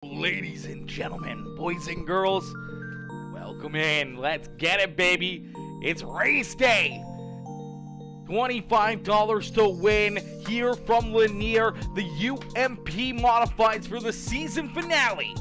Ladies and gentlemen, boys and girls, welcome in. Let's get it, baby. It's race day. $25 to win here from Lanier, the UMP Modifieds for the season finale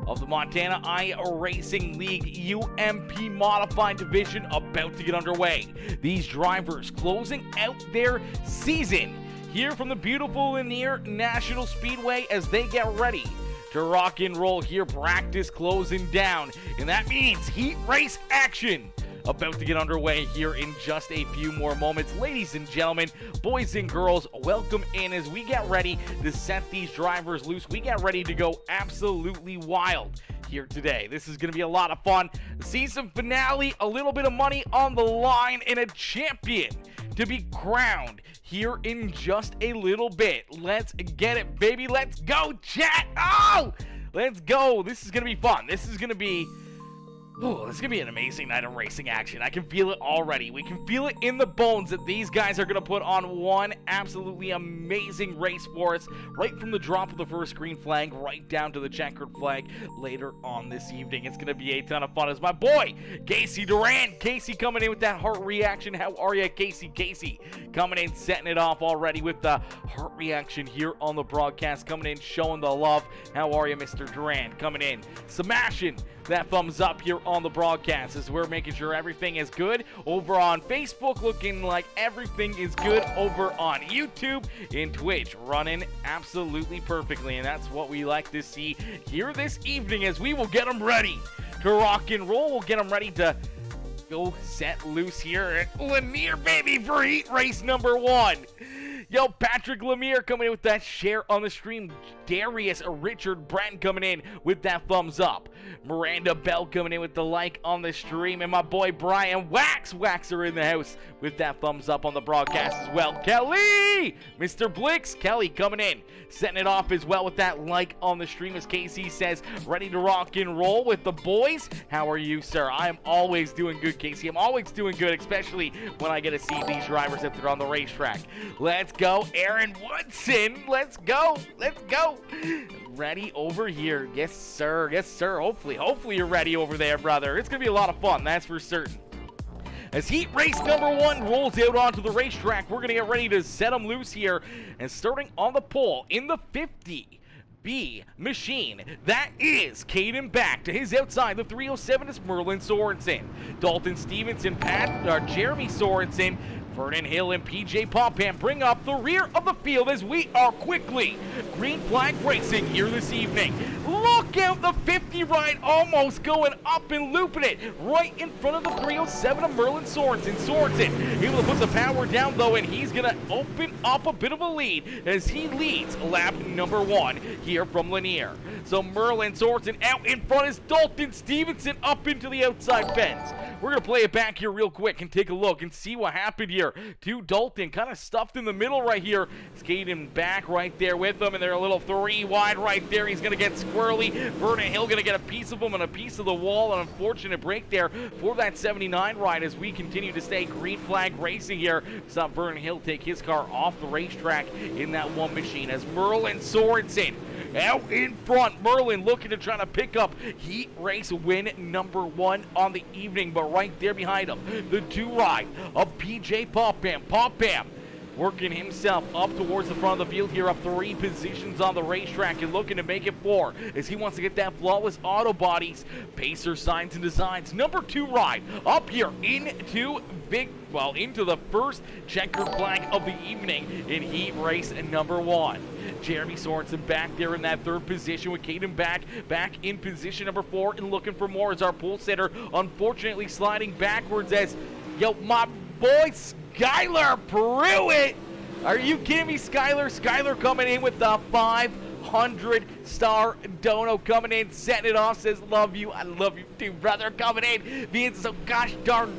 of the Montana iRacing League UMP Modified Division about to get underway. These drivers closing out their season here from the beautiful Lanier National Speedway as they get ready to rock and roll here, practice closing down, and that means heat race action about to get underway here in just a few more moments. Ladies and gentlemen, boys and girls, welcome in as we get ready to set these drivers loose. We get ready to go absolutely wild here today. This is going to be a lot of fun. Season finale, a little bit of money on the line, and a champion to be crowned here in just a little bit. Let's get it, baby. Let's go, chat. Oh, let's go. This is going to be fun. This is going to be an amazing night of racing action. I can feel it already. We can feel it in the bones that these guys are going to put on one absolutely amazing race for us, right from the drop of the first green flag right down to the checkered flag later on this evening. It's going to be a ton of fun as my boy, Casey Durant. Casey coming in with that heart reaction. How are you, Casey? Casey coming in, setting it off already with the heart reaction here on the broadcast. Coming in, showing the love. How are you, Mr. Durant? Coming in, smashing that thumbs up here on the broadcast as we're making sure everything is good over on Facebook, looking like everything is good over on YouTube and Twitch, running absolutely perfectly, and that's what we like to see here this evening as we will get them ready to rock and roll. We'll get them ready to go set loose here at Lanier, baby, for heat race number 1. Yo, Patrick Lemire coming in with that share on the stream. Darius Richard Brent coming in with that thumbs up. Miranda Bell coming in with the like on the stream. And my boy Brian Waxer in the house with that thumbs up on the broadcast as well. Kelly! Mr. Blix, Kelly coming in, setting it off as well with that like on the stream as Casey says, ready to rock and roll with the boys. How are you, sir? I am always doing good, Casey. I'm always doing good, especially when I get to see these drivers if they're on the racetrack. Let's go, Aaron Woodson. Let's go. Let's go. Ready over here. Yes, sir. Yes, sir. Hopefully you're ready over there, brother. It's going to be a lot of fun, that's for certain. As heat race number 1 rolls out onto the racetrack, we're going to get ready to set them loose here. And starting on the pole in the 50B machine, that is Caden back. To his outside, the 307 is Merlin Sorensen. Dalton Stevenson, Jeremy Sorensen, Vernon Hill and PJ Popham bring up the rear of the field as we are quickly green flag racing here this evening. Look out, the 50 ride almost going up and looping it right in front of the 307 of Merlin Sorensen. Sorensen able to put the power down though, and he's going to open up a bit of a lead as he leads lap number 1 here from Lanier. So Merlin Sorensen out in front is Dalton Stevenson up into the outside fence. We're going to play it back here real quick and take a look and see what happened here to Dalton. Kind of stuffed in the middle right here. Skating back right there with them, and they're a little 3 wide right there. He's going to get squirrely. Vernon Hill going to get a piece of him and a piece of the wall. An unfortunate break there for that 79 ride as we continue to stay green flag racing here. Saw Vernon Hill take his car off the racetrack in that one machine as Merlin Sorensen out in front. Merlin looking to try to pick up heat race win number 1 on the evening, but right there behind him, the 2 ride of PJ Popham. Popham working himself up towards the front of the field here, up 3 positions on the racetrack and looking to make it 4 as he wants to get that flawless auto bodies. Pacer Signs and Designs, number 2 ride up here into the first checkered flag of the evening in heat race number 1. Jeremy Sorensen back there in that 3rd position with Caden back in position number 4 and looking for more as our pole setter unfortunately sliding backwards as, yo, my boy Skylar Pruitt. Are you kidding me, Skylar? Skylar coming in with the 500-star dono coming in, setting it off, says love you. I love you too, brother, coming in, being so gosh darn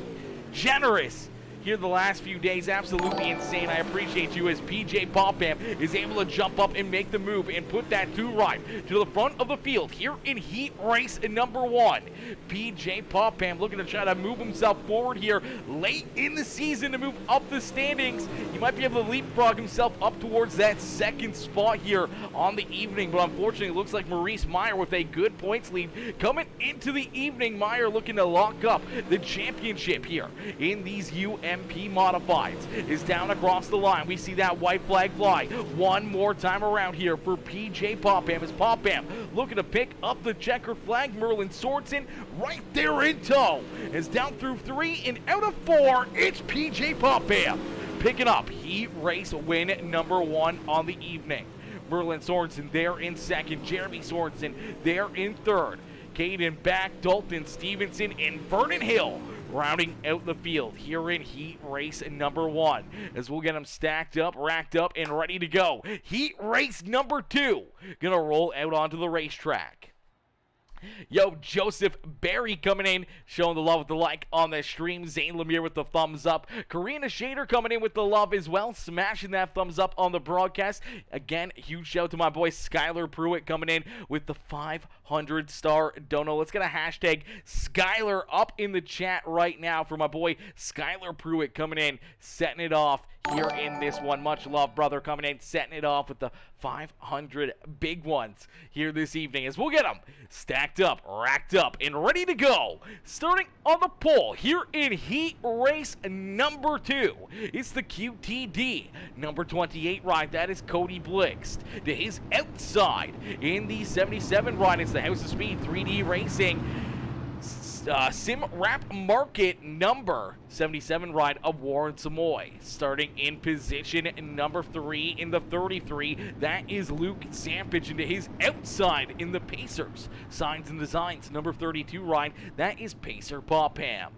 generous here the last few days. Absolutely insane. I appreciate you as PJ Popham is able to jump up and make the move and put that 2 ride to the front of the field here in heat race number 1. PJ Popham looking to try to move himself forward here late in the season to move up the standings. He might be able to leapfrog himself up towards that 2nd spot here on the evening, but unfortunately it looks like Maurice Meyer with a good points lead coming into the evening. Meyer looking to lock up the championship here in these UMP Modifieds is down across the line. We see that white flag fly one more time around here for PJ Popham as Popham looking to pick up the checkered flag. Merlin Sorensen right there in tow is down through 3 and out of 4. It's PJ Popham picking up heat race win number 1 on the evening. Merlin Sorensen there in 2nd. Jeremy Sorensen there in 3rd. Caden back, Dalton Stevenson, and Vernon Hill rounding out the field here in heat race number 1 as we'll get them stacked up, racked up, and ready to go. Heat race number 2 gonna roll out onto the racetrack. Yo, Joseph Barry coming in, showing the love with the like on the stream. Zane Lemire with the thumbs up. Karina Shader coming in with the love as well, smashing that thumbs up on the broadcast. Again, huge shout out to my boy Skylar Pruitt coming in with the 500-star dono. Let's get a hashtag Skylar up in the chat right now for my boy Skylar Pruitt coming in, setting it off here in this one. Much love, brother, coming in, setting it off with the 500 big ones here this evening as we'll get them stacked up, racked up, and ready to go. Starting on the pole here in heat race number 2, it's the QTD number 28 ride. That is Cody Blixt. To his outside in the 77 ride, it's the House of Speed 3D Racing Sim Wrap Market number 77 ride of Warren Samoy. Starting in position number 3 in the 33, that is Luke Zampich. Into his outside in the Pacers Signs and Designs number 32 ride, that is Pacer Popham.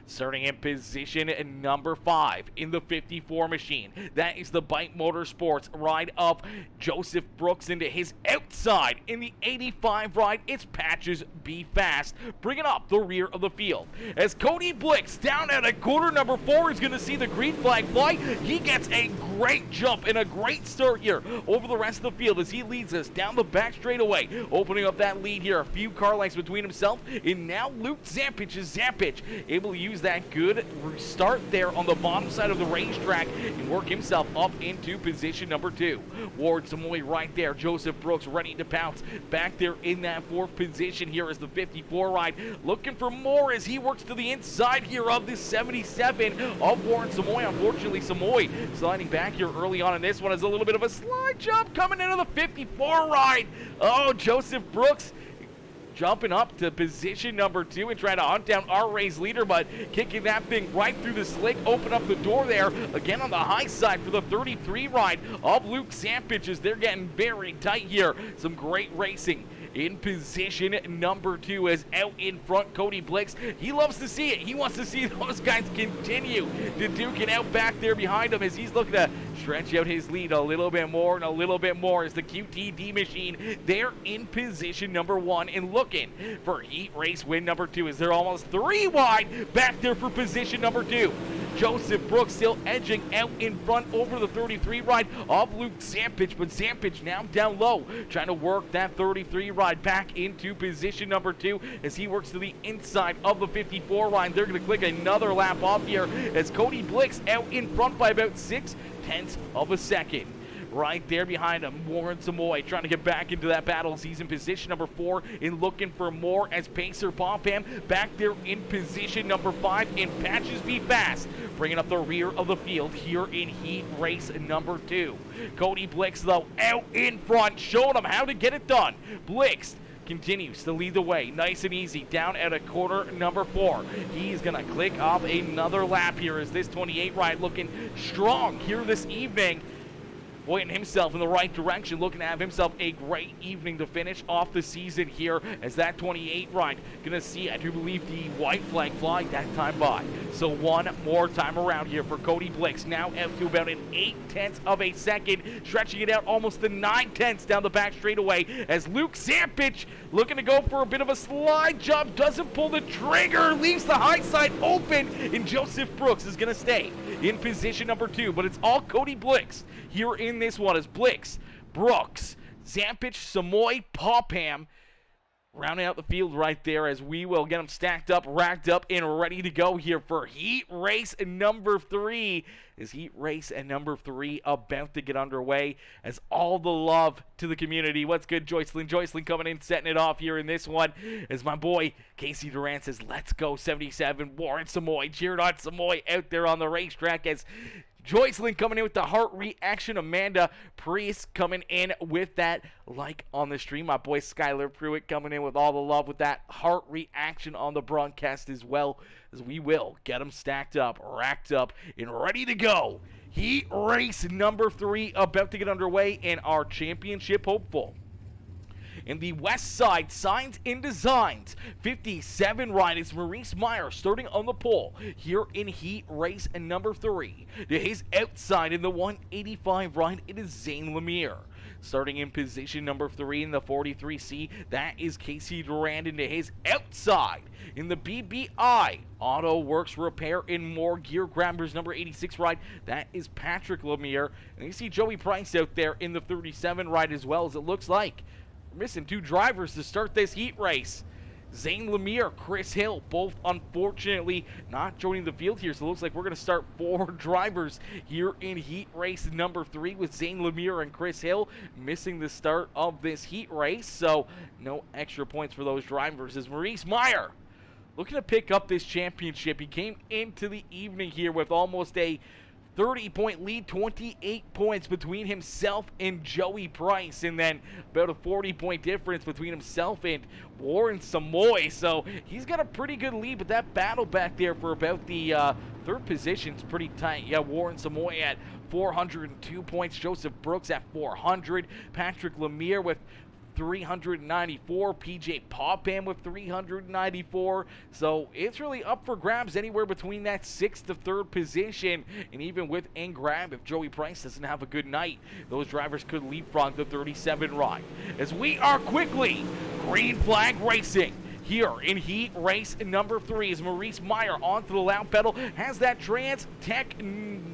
Starting in position number 5 in the 54 machine, that is the Bike Motorsports ride of Joseph Brooks. Into his outside in the 85 ride, it's Patches Be Fast, bringing up the rear of the field. As Cody Blix down at a quarter number 4 is going to see the green flag fly. He gets a great jump and a great start here over the rest of the field as he leads us down the back straightaway, opening up that lead here. A few car lengths between himself and now Luke Zampich is able to use that good start there on the bottom side of the racetrack and work himself up into position number 2. Ward Samoy right there. Joseph Brooks ready to pounce back there in that 4th position here as the 54 ride looking for more as he works to the inside here of this 77 of Warren Samoy. Unfortunately, Samoy sliding back here early on in this one is a little bit of a slide jump coming into the 54 ride. Oh, Joseph Brooks jumping up to position number 2 and trying to hunt down our race leader, but kicking that thing right through the slick, open up the door there again on the high side for the 33 ride of Luke Zampich as they're getting very tight here. Some great racing in position number 2 as out in front Cody Blix. He loves to see it. He wants to see those guys continue to duke it out back there behind him as he's looking to stretch out his lead a little bit more and a little bit more as the QTD machine there in position number 1 and looking for heat race win number 2 as they're almost 3 wide back there for position number 2. Joseph Brooks still edging out in front over the 33 ride of Luke Zampich, but Zampich now down low, trying to work that 33 ride back into position number 2 as he works to the inside of the 54 ride. They're going to click another lap off here as Cody Blix out in front by about 0.6 of a second. Right there behind him, Warren Samoy trying to get back into that battle. He's in position number 4 and looking for more as Pacer Popham back there in position number 5 and Patches Be Fast, bringing up the rear of the field here in heat race number 2. Cody Blix, though, out in front, showing him how to get it done. Blix continues to lead the way, nice and easy, down at a quarter number 4. He's going to click off another lap here as this 28 ride looking strong here this evening. pointing himself in the right direction, looking to have himself a great evening to finish off the season here as that 28 ride. Gonna see, I do believe, the white flag fly that time by. So one more time around here for Cody Blix, now out to about an 8/10 of a second, stretching it out almost to 9/10 down the back straightaway as Luke Zampich looking to go for a bit of a slide jump, doesn't pull the trigger, leaves the high side open, and Joseph Brooks is gonna stay in position number 2, but it's all Cody Blix here in this one as Blix, Brooks, Zampich, Samoy, Popham rounding out the field right there as we will get them stacked up, racked up, and ready to go here for heat race number 3. Is heat race number 3 about to get underway as all the love to the community. What's good, Joycelyn? Joycelyn coming in, setting it off here in this one as my boy Casey Durant says, let's go 77. Warren Samoy, cheered on Samoy out there on the racetrack as Joycelyn coming in with the heart reaction. Amanda Priest coming in with that like on the stream. My boy Skylar Pruitt coming in with all the love with that heart reaction on the broadcast as well, as we will get them stacked up, racked up, and ready to go. Heat race number 3 about to get underway, and our championship hopeful in the West Side Signs and Designs 57 ride is Maurice Meyer starting on the pole here in heat race number 3. To his outside in the 185 ride, it is Zane Lanier. Starting in position number 3 in the 43C, that is Casey Durand. Into his outside in the BBI Auto Works Repair and More Gear Grabbers number 86 ride, that is Patrick Lanier. And you see Joey Price out there in the 37 ride as well, as it looks like missing 2 drivers to start this heat race. Zane Lanier, Chris Hill, both unfortunately not joining the field here. So it looks like we're going to start 4 drivers here in heat race number 3 with Zane Lanier and Chris Hill missing the start of this heat race. So no extra points for those drivers as Maurice Meyer looking to pick up this championship. He came into the evening here with almost a 30-point lead, 28 points between himself and Joey Price, and then about a 40-point difference between himself and Warren Samoy. So he's got a pretty good lead, but that battle back there for about the 3rd position is pretty tight. Yeah, Warren Samoy at 402 points, Joseph Brooks at 400, Patrick Lanier with 394, PJ Popham with 394. So it's really up for grabs anywhere between that 6th to 3rd position. And even with in grab, if Joey Price doesn't have a good night, those drivers could leapfrog the 37 ride. As we are quickly green flag racing here in heat race number 3 is Maurice Meyer onto the loud pedal, has that Trans Tech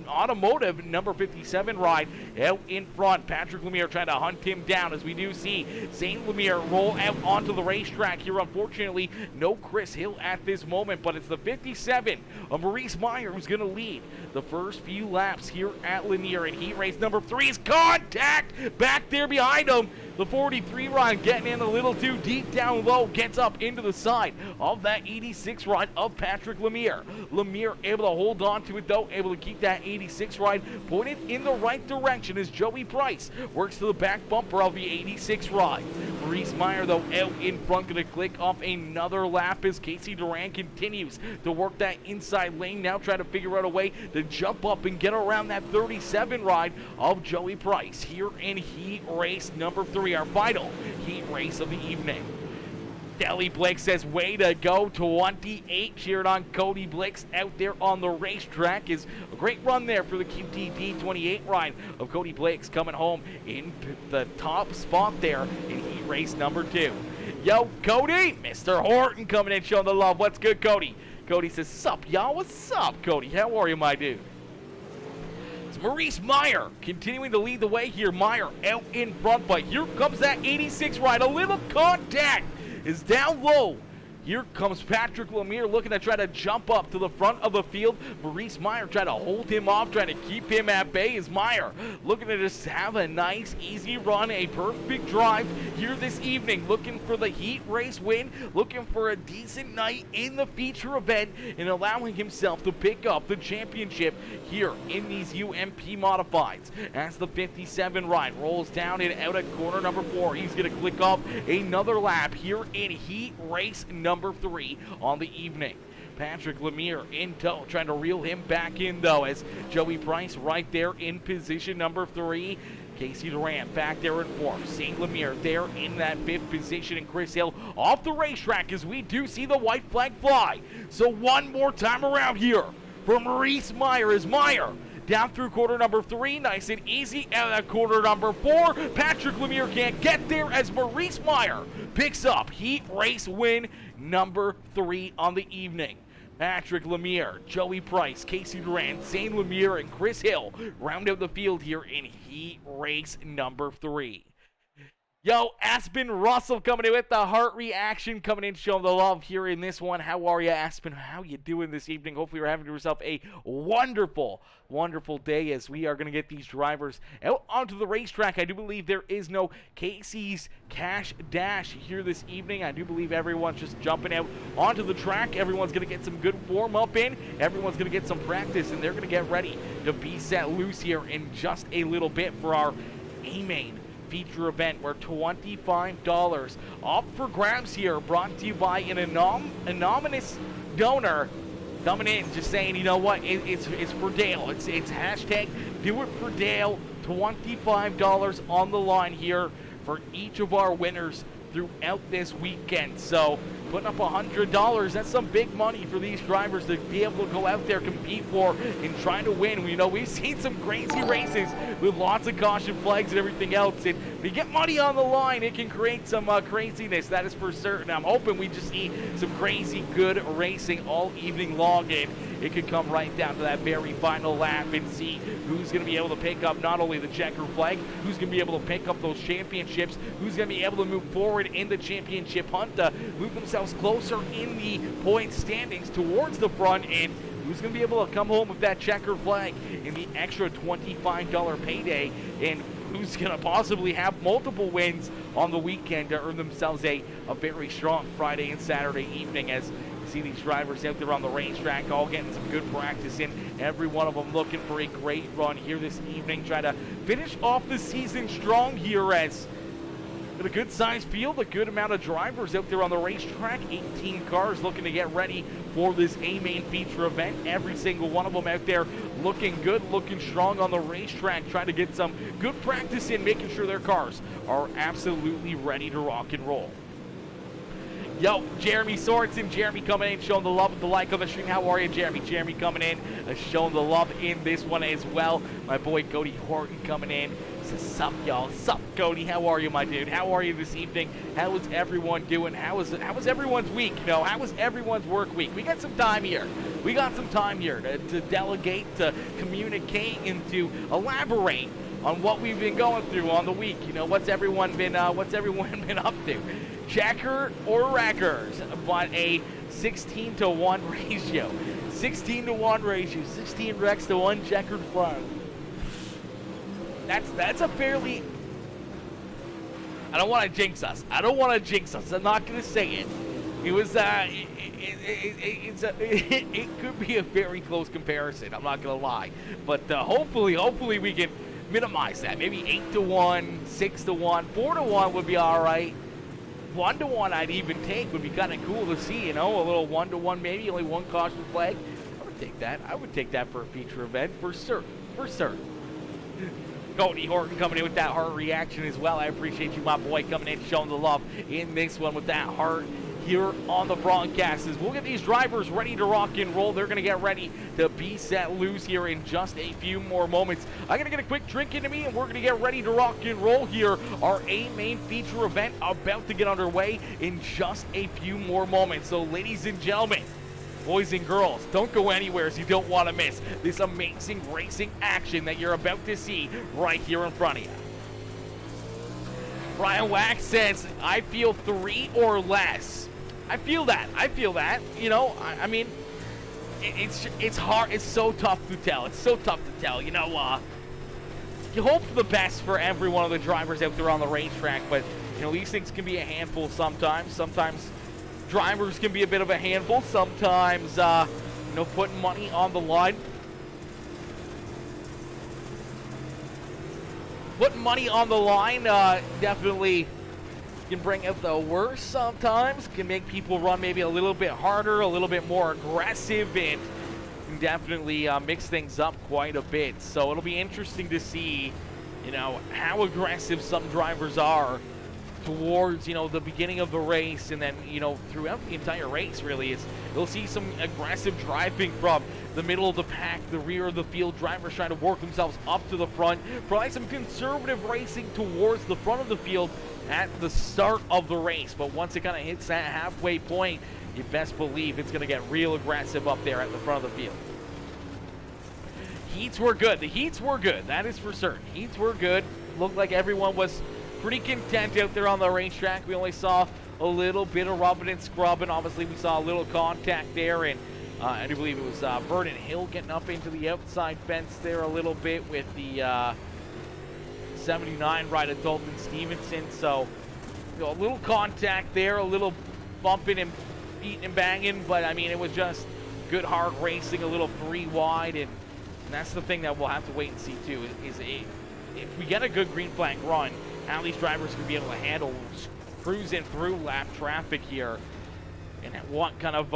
Automotive number 57 ride out in front. Patrick Lanier trying to hunt him down as we do see Zane Lanier roll out onto the racetrack here. Unfortunately, no Chris Hill at this moment, but it's the 57 of Maurice Meyer who's going to lead the first few laps here at Lanier in heat race number 3. Is contact back there behind him. The 43 ride getting in a little too deep down low, gets up into the side of that 86 ride of Patrick Lanier. Lanier able to hold on to it though, able to keep that 86 ride pointed in the right direction as Joey Price works to the back bumper of the 86 ride. Maurice Meyer though out in front, gonna click off another lap as Casey Durant continues to work that inside lane, now trying to figure out a way to jump up and get around that 37 ride of Joey Price here in heat race number 3, our final heat race of the evening. Deli Blake says, way to go, 28, cheered on Cody Blix out there on the racetrack. Is a great run there for the QTD 28 ride of Cody Blix coming home in the top spot there in heat race number 2. Yo, Cody, Mr. Horton coming in showing the love. What's good, Cody? Cody says, sup, y'all? What's up, Cody? How are you, my dude? It's Maurice Meyer continuing to lead the way here. Meyer out in front, but here comes that 86 ride. A little contact is down low. Here comes Patrick Lanier looking to try to jump up to the front of the field. Maurice Meyer trying to hold him off, trying to keep him at bay. Is Meyer looking to just have a nice, easy run, a perfect drive here this evening. Looking for the heat race win, looking for a decent night in the feature event, and allowing himself to pick up the championship here in these UMP Modifieds. As the 57 ride rolls down and out at corner number 4, he's going to click off another lap here in heat race number 3 on the evening. Patrick Lanier in tow, trying to reel him back in though, as Joey Price right there in position number 3. Casey Durant back there in fourth. St. Lanier there in that fifth position. And Chris Hill off the racetrack as we do see the white flag fly. So one more time around here for Maurice Meyer as Meyer down through quarter number 3, nice and easy. And at quarter number 4, Patrick Lanier can't get there as Maurice Meyer picks up heat race win number 3 on the evening. Patrick Lanier, Joey Price, Casey Durant, St. Lanier, and Chris Hill round out the field here in heat race number 3. Yo, Aspen Russell coming in with the heart reaction, coming in showing the love here in this one. How are you, Aspen? How you doing this evening? Hopefully you're having yourself a wonderful, wonderful day as we are going to get these drivers out onto the racetrack. I do believe there is no Casey's Cash Dash here this evening. I do believe everyone's just jumping out onto the track. Everyone's going to get some good warm-up in. Everyone's going to get some practice, and they're going to get ready to be set loose here in just a little bit for our A-Main feature event where $25 up for grabs here, brought to you by an anonymous donor coming in just saying, you know what, it's for Dale. It's hashtag do it for Dale. $25 on the line here for each of our winners throughout this weekend. So putting up $100, that's some big money for these drivers to be able to go out there, compete for, and trying to win. You know, we've seen some crazy races with lots of caution flags and everything else, and if you get money on the line, it can create some craziness, that is for certain. I'm hoping we just see some crazy good racing all evening long, and it could come right down to that very final lap and see who's going to be able to pick up not only the checker flag, who's going to be able to pick up those championships, who's going to be able to move forward in the championship hunt, move themselves closer in the point standings towards the front, and who's going to be able to come home with that checker flag in the extra $25 payday, and who's going to possibly have multiple wins on the weekend to earn themselves a very strong Friday and Saturday evening, as you see these drivers out there on the racetrack all getting some good practice in, every one of them looking for a great run here this evening, try to finish off the season strong here as a good sized field, a good amount of drivers out there on the racetrack, 18 cars looking to get ready for this A-Main feature event. Every single one of them out there looking good, looking strong on the racetrack, trying to get some good practice in, making sure their cars are absolutely ready to rock and roll. Yo, Jeremy Sorensen, Jeremy coming in, showing the love with the like on the stream. How are you, Jeremy? Jeremy coming in, showing the love in this one as well. My boy Cody Horton coming in. Says, sup, y'all? Sup, Cody? How are you, my dude? How are you this evening? How is everyone doing? How was everyone's week? You know, how was everyone's work week? We got some time here. We got some time here to delegate, to communicate, and to elaborate on what we've been going through on the week. You know, what's everyone been up to? Checker or wreckers, but a 16-to-1 ratio. 16-to-1 ratio. 16 wrecks to 1 checkered flag. That's a fairly... I don't want to jinx us. I'm not going to say it. It was it could be a very close comparison. I'm not going to lie, but hopefully we can minimize that. Maybe 8-to-1, 6-to-1, 4-to-1 would be all right. 1-to-1 I'd even take, would be kind of cool to see, you know, a little 1-to-1 maybe, only one caution flag. I would take that. I would take that for a feature event for certain. Cody Horton coming in with that heart reaction as well. I appreciate you, my boy, coming in, showing the love in this one with that heart here on the broadcast. As we'll get these drivers ready to rock and roll. They're going to get ready to be set loose here in just a few more moments. I'm going to get a quick drink into me, and we're going to get ready to rock and roll here. Our A-Main feature event about to get underway in just a few more moments. So, ladies and gentlemen, boys and girls, don't go anywhere as you don't want to miss this amazing racing action that you're about to see right here in front of you. Brian Wax says, I feel 3 or less. I feel that. You know, I mean, it's hard. It's so tough to tell. You know, you hope for the best for every one of the drivers out there on the racetrack, but, you know, these things can be a handful sometimes. Sometimes drivers can be a bit of a handful. Sometimes, you know, putting money on the line. Definitely can bring out the worst sometimes, can make people run maybe a little bit harder, a little bit more aggressive, and can definitely mix things up quite a bit. So it'll be interesting to see how aggressive some drivers are towards, the beginning of the race, and then, throughout the entire race, really. You'll see some aggressive driving from the middle of the pack, the rear of the field, drivers trying to work themselves up to the front. Probably some conservative racing towards the front of the field at the start of the race, but once it kind of hits that halfway point, you best believe it's going to get real aggressive up there at the front of the field. Heats were good. The heats were good. That is for certain. Heats were good. Looked like everyone was pretty content out there on the racetrack. We only saw a little bit of rubbing and scrubbing. Obviously, we saw a little contact there, and I do believe it was Vernon Hill getting up into the outside fence there a little bit with the 79 right at Dalton Stevenson. So, a little contact there, a little bumping and beating and banging, but I mean, it was just good hard racing, a little 3 wide, and that's the thing that we'll have to wait and see too, is if we get a good green flag run, how these drivers can be able to handle cruising through lap traffic here, and what kind of,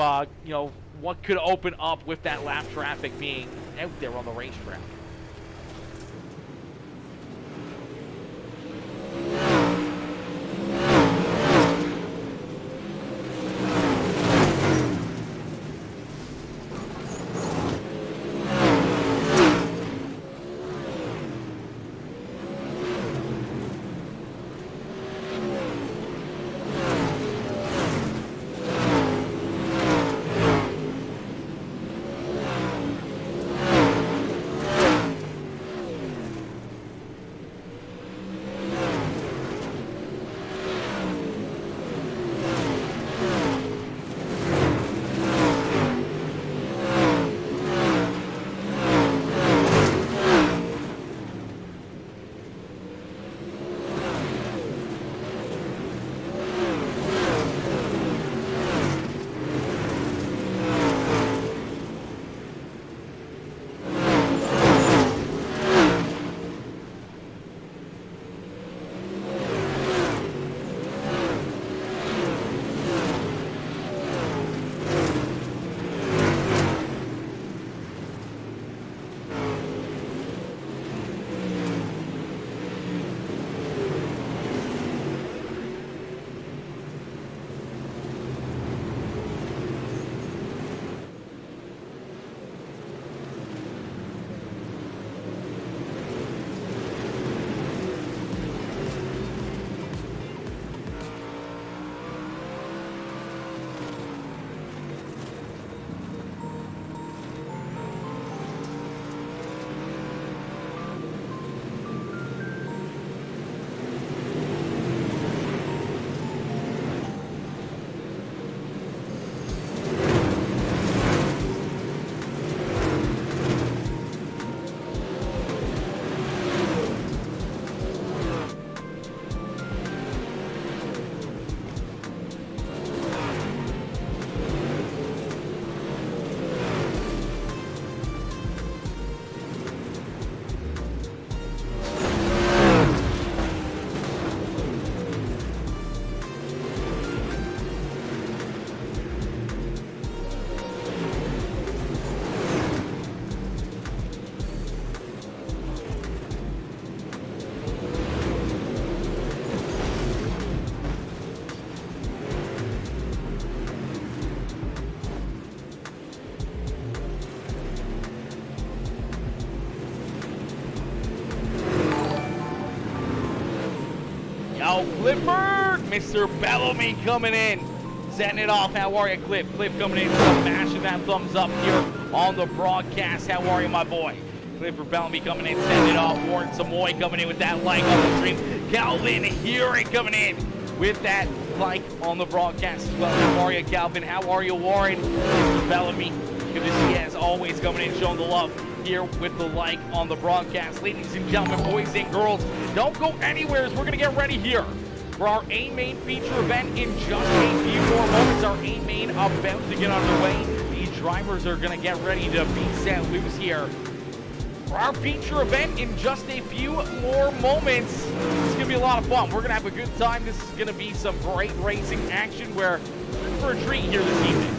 what could open up with that lap traffic being out there on the racetrack. Clifford, Mr. Bellamy coming in, setting it off. How are you, Cliff? Cliff coming in, mashing that thumbs up here on the broadcast. How are you, my boy? Clifford Bellamy coming in, setting it off. Warren Samoy coming in with that like on the stream. Calvin Hearing coming in with that like on the broadcast as well. How are you, Calvin? How are you, Warren? Mr. Bellamy, good to see you as always, coming in, showing the love here with the like on the broadcast. Ladies and gentlemen, boys and girls, don't go anywhere as we're going to get ready here for our A-Main feature event in just a few more moments. Our A-Main about to get underway. These drivers are going to get ready to be set loose here for our feature event in just a few more moments. It's going to be a lot of fun. We're going to have a good time. This is going to be some great racing action. We're in for a treat here this evening.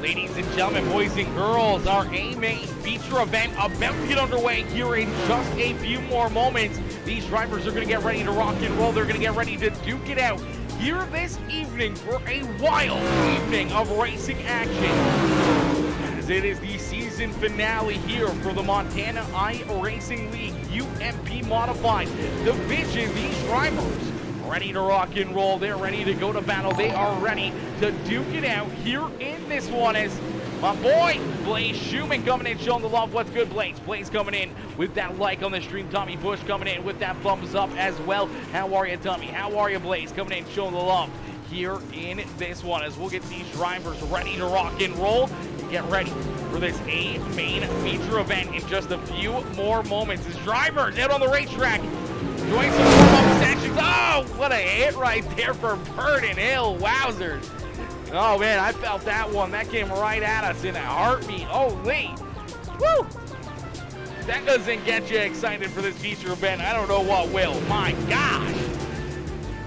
Ladies and gentlemen, boys and girls, our A-Main feature event about to get underway here in just a few more moments. These drivers are going to get ready to rock and roll. They're going to get ready to duke it out here this evening for a wild evening of racing action. As it is the season finale here for the Montana iRacing League UMP Modified Division. These drivers ready to rock and roll. They're ready to go to battle. They are ready to duke it out here in this one as my boy Blaze Schumann coming in, showing the love. What's good, Blaze? Blaze coming in with that like on the stream. Tommy Bush coming in with that thumbs up as well. How are you, Tommy? How are you, Blaze? Coming in, showing the love here in this one as we'll get these drivers ready to rock and roll. Get ready for this A-Main feature event in just a few more moments. As drivers out on the racetrack doing some warm-up sections. Oh, what a hit right there for Burden Hill. Wowzers. Oh, man, I felt that one. That came right at us in a heartbeat. Holy. Woo. That doesn't get you excited for this feature event. I don't know what will. My gosh.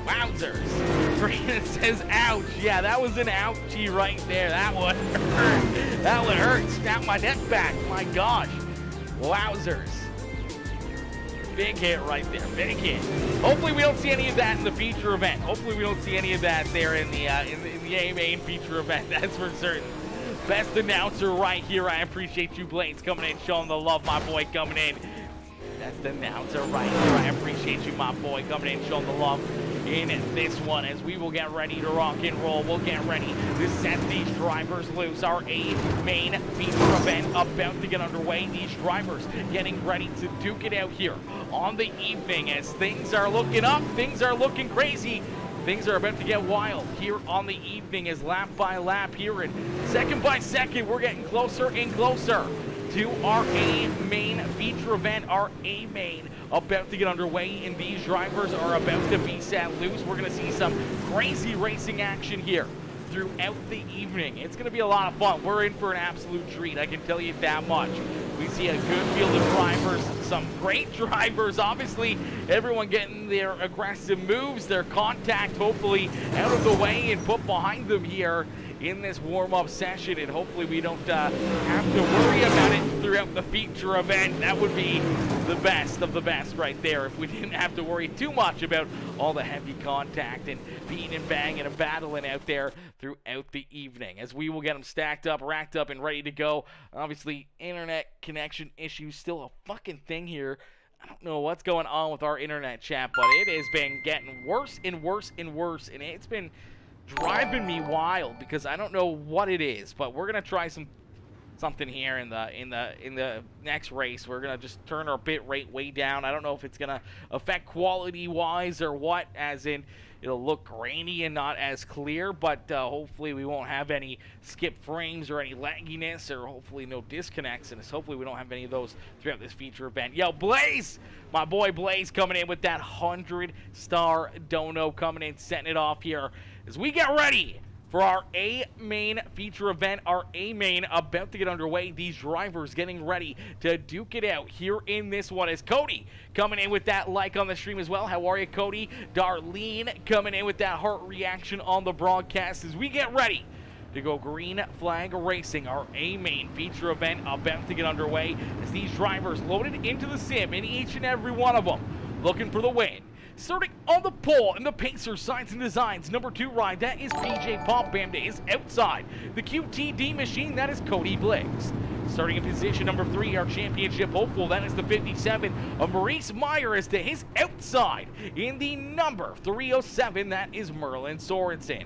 Wowzers. Brandon says, ouch. Yeah, that was an ouchie right there. That would hurt. That would hurt. Snap my neck back. My gosh. Wowzers. Big hit right there. Big hit. Hopefully we don't see any of that in the feature event. Hopefully we don't see any of that there in the A-Main feature event. That's for certain. Best announcer right here. I appreciate you, Blaze, coming in, showing the love, my boy, coming in. Best announcer right here. I appreciate you, my boy, coming in, showing the love in this one as we will get ready to rock and roll. We'll get ready to set these drivers loose. Our A-Main feature event about to get underway. These drivers getting ready to duke it out here on the evening as things are looking up, things are looking crazy. Things are about to get wild here on the evening as lap by lap here and second by second we're getting closer and closer to our A-Main feature event. Our A-Main about to get underway and these drivers are about to be set loose. We're going to see some crazy racing action here throughout the evening. It's going to be a lot of fun. We're in for an absolute treat, I can tell you that much. We see a good field of drivers, some great drivers. Obviously, everyone getting their aggressive moves, their contact hopefully out of the way and put behind them here in this warm-up session, and hopefully we don't have to worry about it throughout the feature event. That would be the best of the best right there if we didn't have to worry too much about all the heavy contact and beating and banging and battling out there throughout the evening as we will get them stacked up, racked up, and ready to go. Obviously, internet connection issues still a fucking thing here. I don't know what's going on with our internet chat, but it has been getting worse and worse and worse, and it's been driving me wild because I don't know what it is, but we're gonna try something here in the next race. We're gonna just turn our bit rate way down. I don't know if it's gonna affect quality wise or what, as in it'll look grainy and not as clear, but hopefully we won't have any skip frames or any lagginess, or hopefully no disconnects, and hopefully we don't have any of those throughout this feature event. Yo, Blaze, my boy Blaze coming in with that 100-star dono, coming in, setting it off here as we get ready for our A-Main feature event. Our A-Main about to get underway. These drivers getting ready to duke it out here in this one as Cody coming in with that like on the stream as well. How are you, Cody? Darlene coming in with that heart reaction on the broadcast as we get ready to go green flag racing. Our A-Main feature event about to get underway as these drivers loaded into the sim, in each and every one of them looking for the win. Starting on the pole in the Pacer Signs and Designs number 2 ride, that is PJ Popbam to his outside. The QTD machine, that is Cody Bliggs. Starting in position number 3, our championship hopeful, that is the 57 of Maurice Meyer, is to his outside. In the number 307, that is Merlin Sorensen.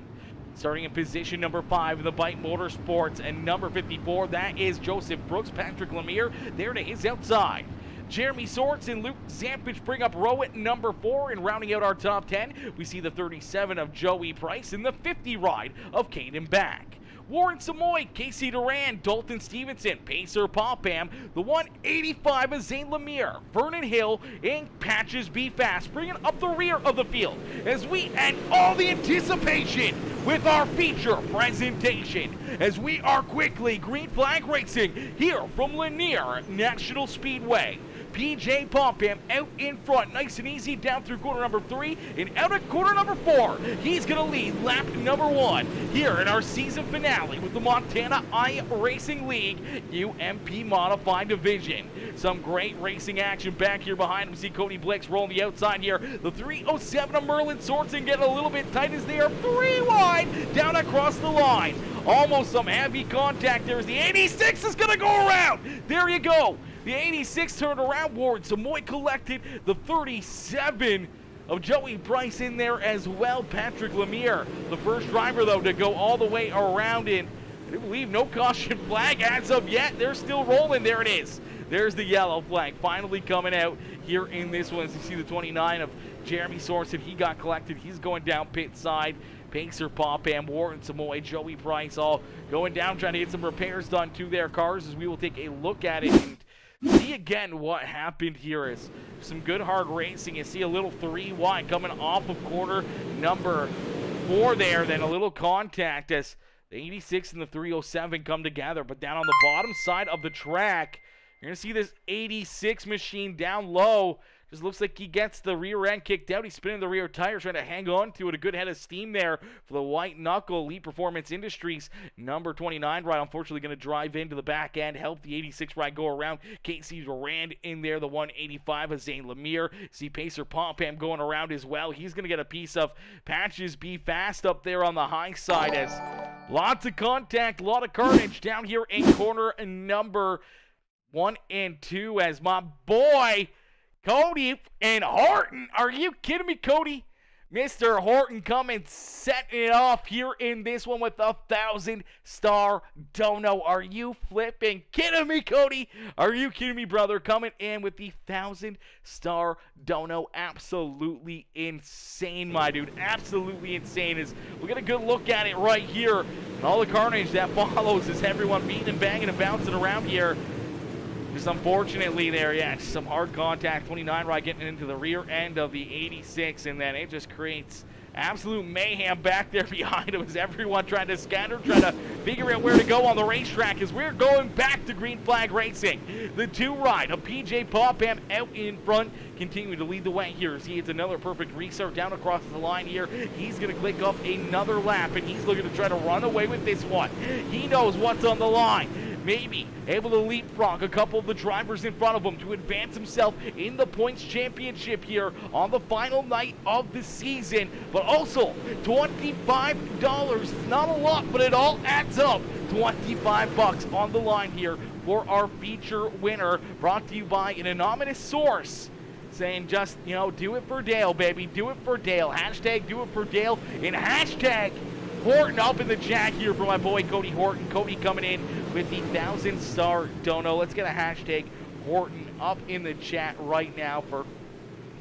Starting in position number 5 in the Bike Motorsports and number 54, that is Joseph Brooks. Patrick Lanier there to his outside. Jeremy Swartz and Luke Zampich bring up row at number 4, and rounding out our top 10, we see the 37 of Joey Price and the 50 ride of Caden Back. Warren Samoy, Casey Duran, Dalton Stevenson, Pacer Popham, the 185 of Zane Lemire, Vernon Hill, and Patches Be Fast, bringing up the rear of the field as we end all the anticipation with our feature presentation as we are quickly green flag racing here from Lanier National Speedway. PJ Popham out in front, nice and easy, down through corner number 3 and out at corner number 4. He's going to lead lap number 1 here in our season finale with the Montana iRacing League UMP Modified Division. Some great racing action back here behind him. See Cody Blix rolling the outside here. The 307 of Merlin Sorensen getting a little bit tight as they are 3 wide down across the line. Almost some heavy contact there as the 86 is going to go around. There you go. The 86 turned around. Warren Samoy collected the 37 of Joey Price in there as well. Patrick Lanier, the first driver, though, to go all the way around in. I believe no caution flag as of yet. They're still rolling. There it is. There's the yellow flag finally coming out here in this one. As you see the 29 of Jeremy Sorensen, he got collected. He's going down pit side. Pacer, Popham, Warren Samoy, Joey Price all going down trying to get some repairs done to their cars as we will take a look at it and see again what happened here. Is some good hard racing. You see a little 3 wide coming off of corner number 4 there, then a little contact as the 86 and the 307 come together. But down on the bottom side of the track, you're going to see this 86 machine down low. Just looks like he gets the rear end kicked out. He's spinning the rear tire, trying to hang on to it. A good head of steam there for the White Knuckle Elite Performance Industries. Number 29 ride, unfortunately, going to drive into the back end, help the 86 ride go around. Casey Durand in there, the 185 of Zane Lemire. See Pacer Popham going around as well. He's going to get a piece of Patches Be Fast up there on the high side as lots of contact, a lot of carnage down here in corner number 1 and 2 as my boy Cody and Horton. Are you kidding me, Cody? Mr. Horton coming setting it off here in this one with a 1,000-star dono. Are you flipping kidding me, Cody? Are you kidding me, brother? Coming in with the 1,000-star dono. Absolutely insane, my dude. Absolutely insane. As we'll get a good look at it right here. And all the carnage that follows as everyone beating and banging and bouncing around here. Just unfortunately there, yeah, just some hard contact. 29 ride getting into the rear end of the 86, and then it just creates absolute mayhem back there behind him as everyone trying to scatter, trying to figure out where to go on the racetrack as we're going back to green flag racing. The 2 ride of PJ Popham out in front, continuing to lead the way here as he hits another perfect restart down across the line here. He's going to click off another lap, and he's looking to try to run away with this one. He knows what's on the line. Maybe able to leapfrog a couple of the drivers in front of him to advance himself in the points championship here on the final night of the season. But also $25. It's not a lot, but it all adds up. 25 bucks on the line here for our feature winner, brought to you by an anonymous source saying just, you know, do it for Dale, baby. Do it for Dale. Hashtag do it for Dale and hashtag Horton up in the chat here for my boy Cody Horton. Cody coming in with the 1,000-star dono. Let's get a hashtag Horton up in the chat right now for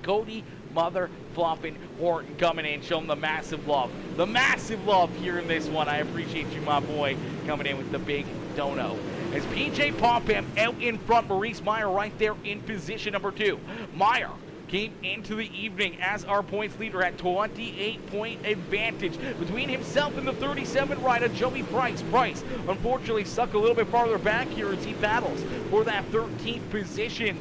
Cody Mother Floppin' Horton coming in, showing the massive love. The massive love here in this one. I appreciate you, my boy, coming in with the big dono. As PJ Popham out in front, Maurice Meyer right there in position number 2. Meyer came into the evening as our points leader at 28-point advantage between himself and the 37 rider Joey Price. Price unfortunately stuck a little bit farther back here as he battles for that 13th position.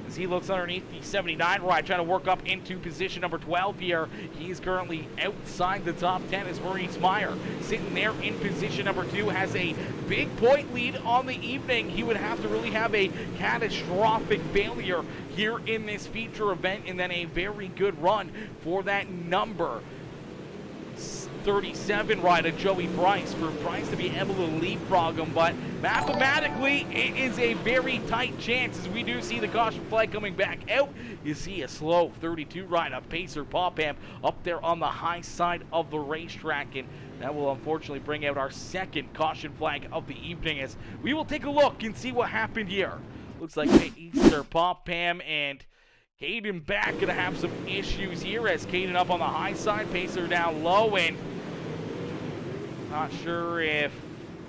As he looks underneath the 79 ride, trying to work up into position number 12 here. He's currently outside the top 10 as Maurice Meyer sitting there in position number 2, has a big point lead on the evening. He would have to really have a catastrophic failure here in this feature event, and then a very good run for that number 37 rider Joey Price, for Price to be able to leapfrog him, but mathematically it is a very tight chance as we do see the caution flag coming back out. You see a slow 32 rider Pacer Popham up there on the high side of the racetrack, and that will unfortunately bring out our second caution flag of the evening as we will take a look and see what happened here. Looks like Pacer Popham and Caden back going to have some issues here as Caden up on the high side, Pacer down low, and not sure if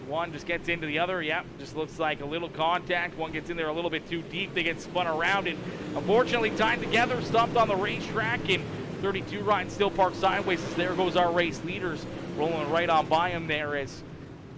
one just gets into the other. Yep, just looks like a little contact. One gets in there a little bit too deep. They get spun around and unfortunately tied together, stopped on the racetrack, and 32 ride still parked sideways as there goes our race leaders rolling right on by him there as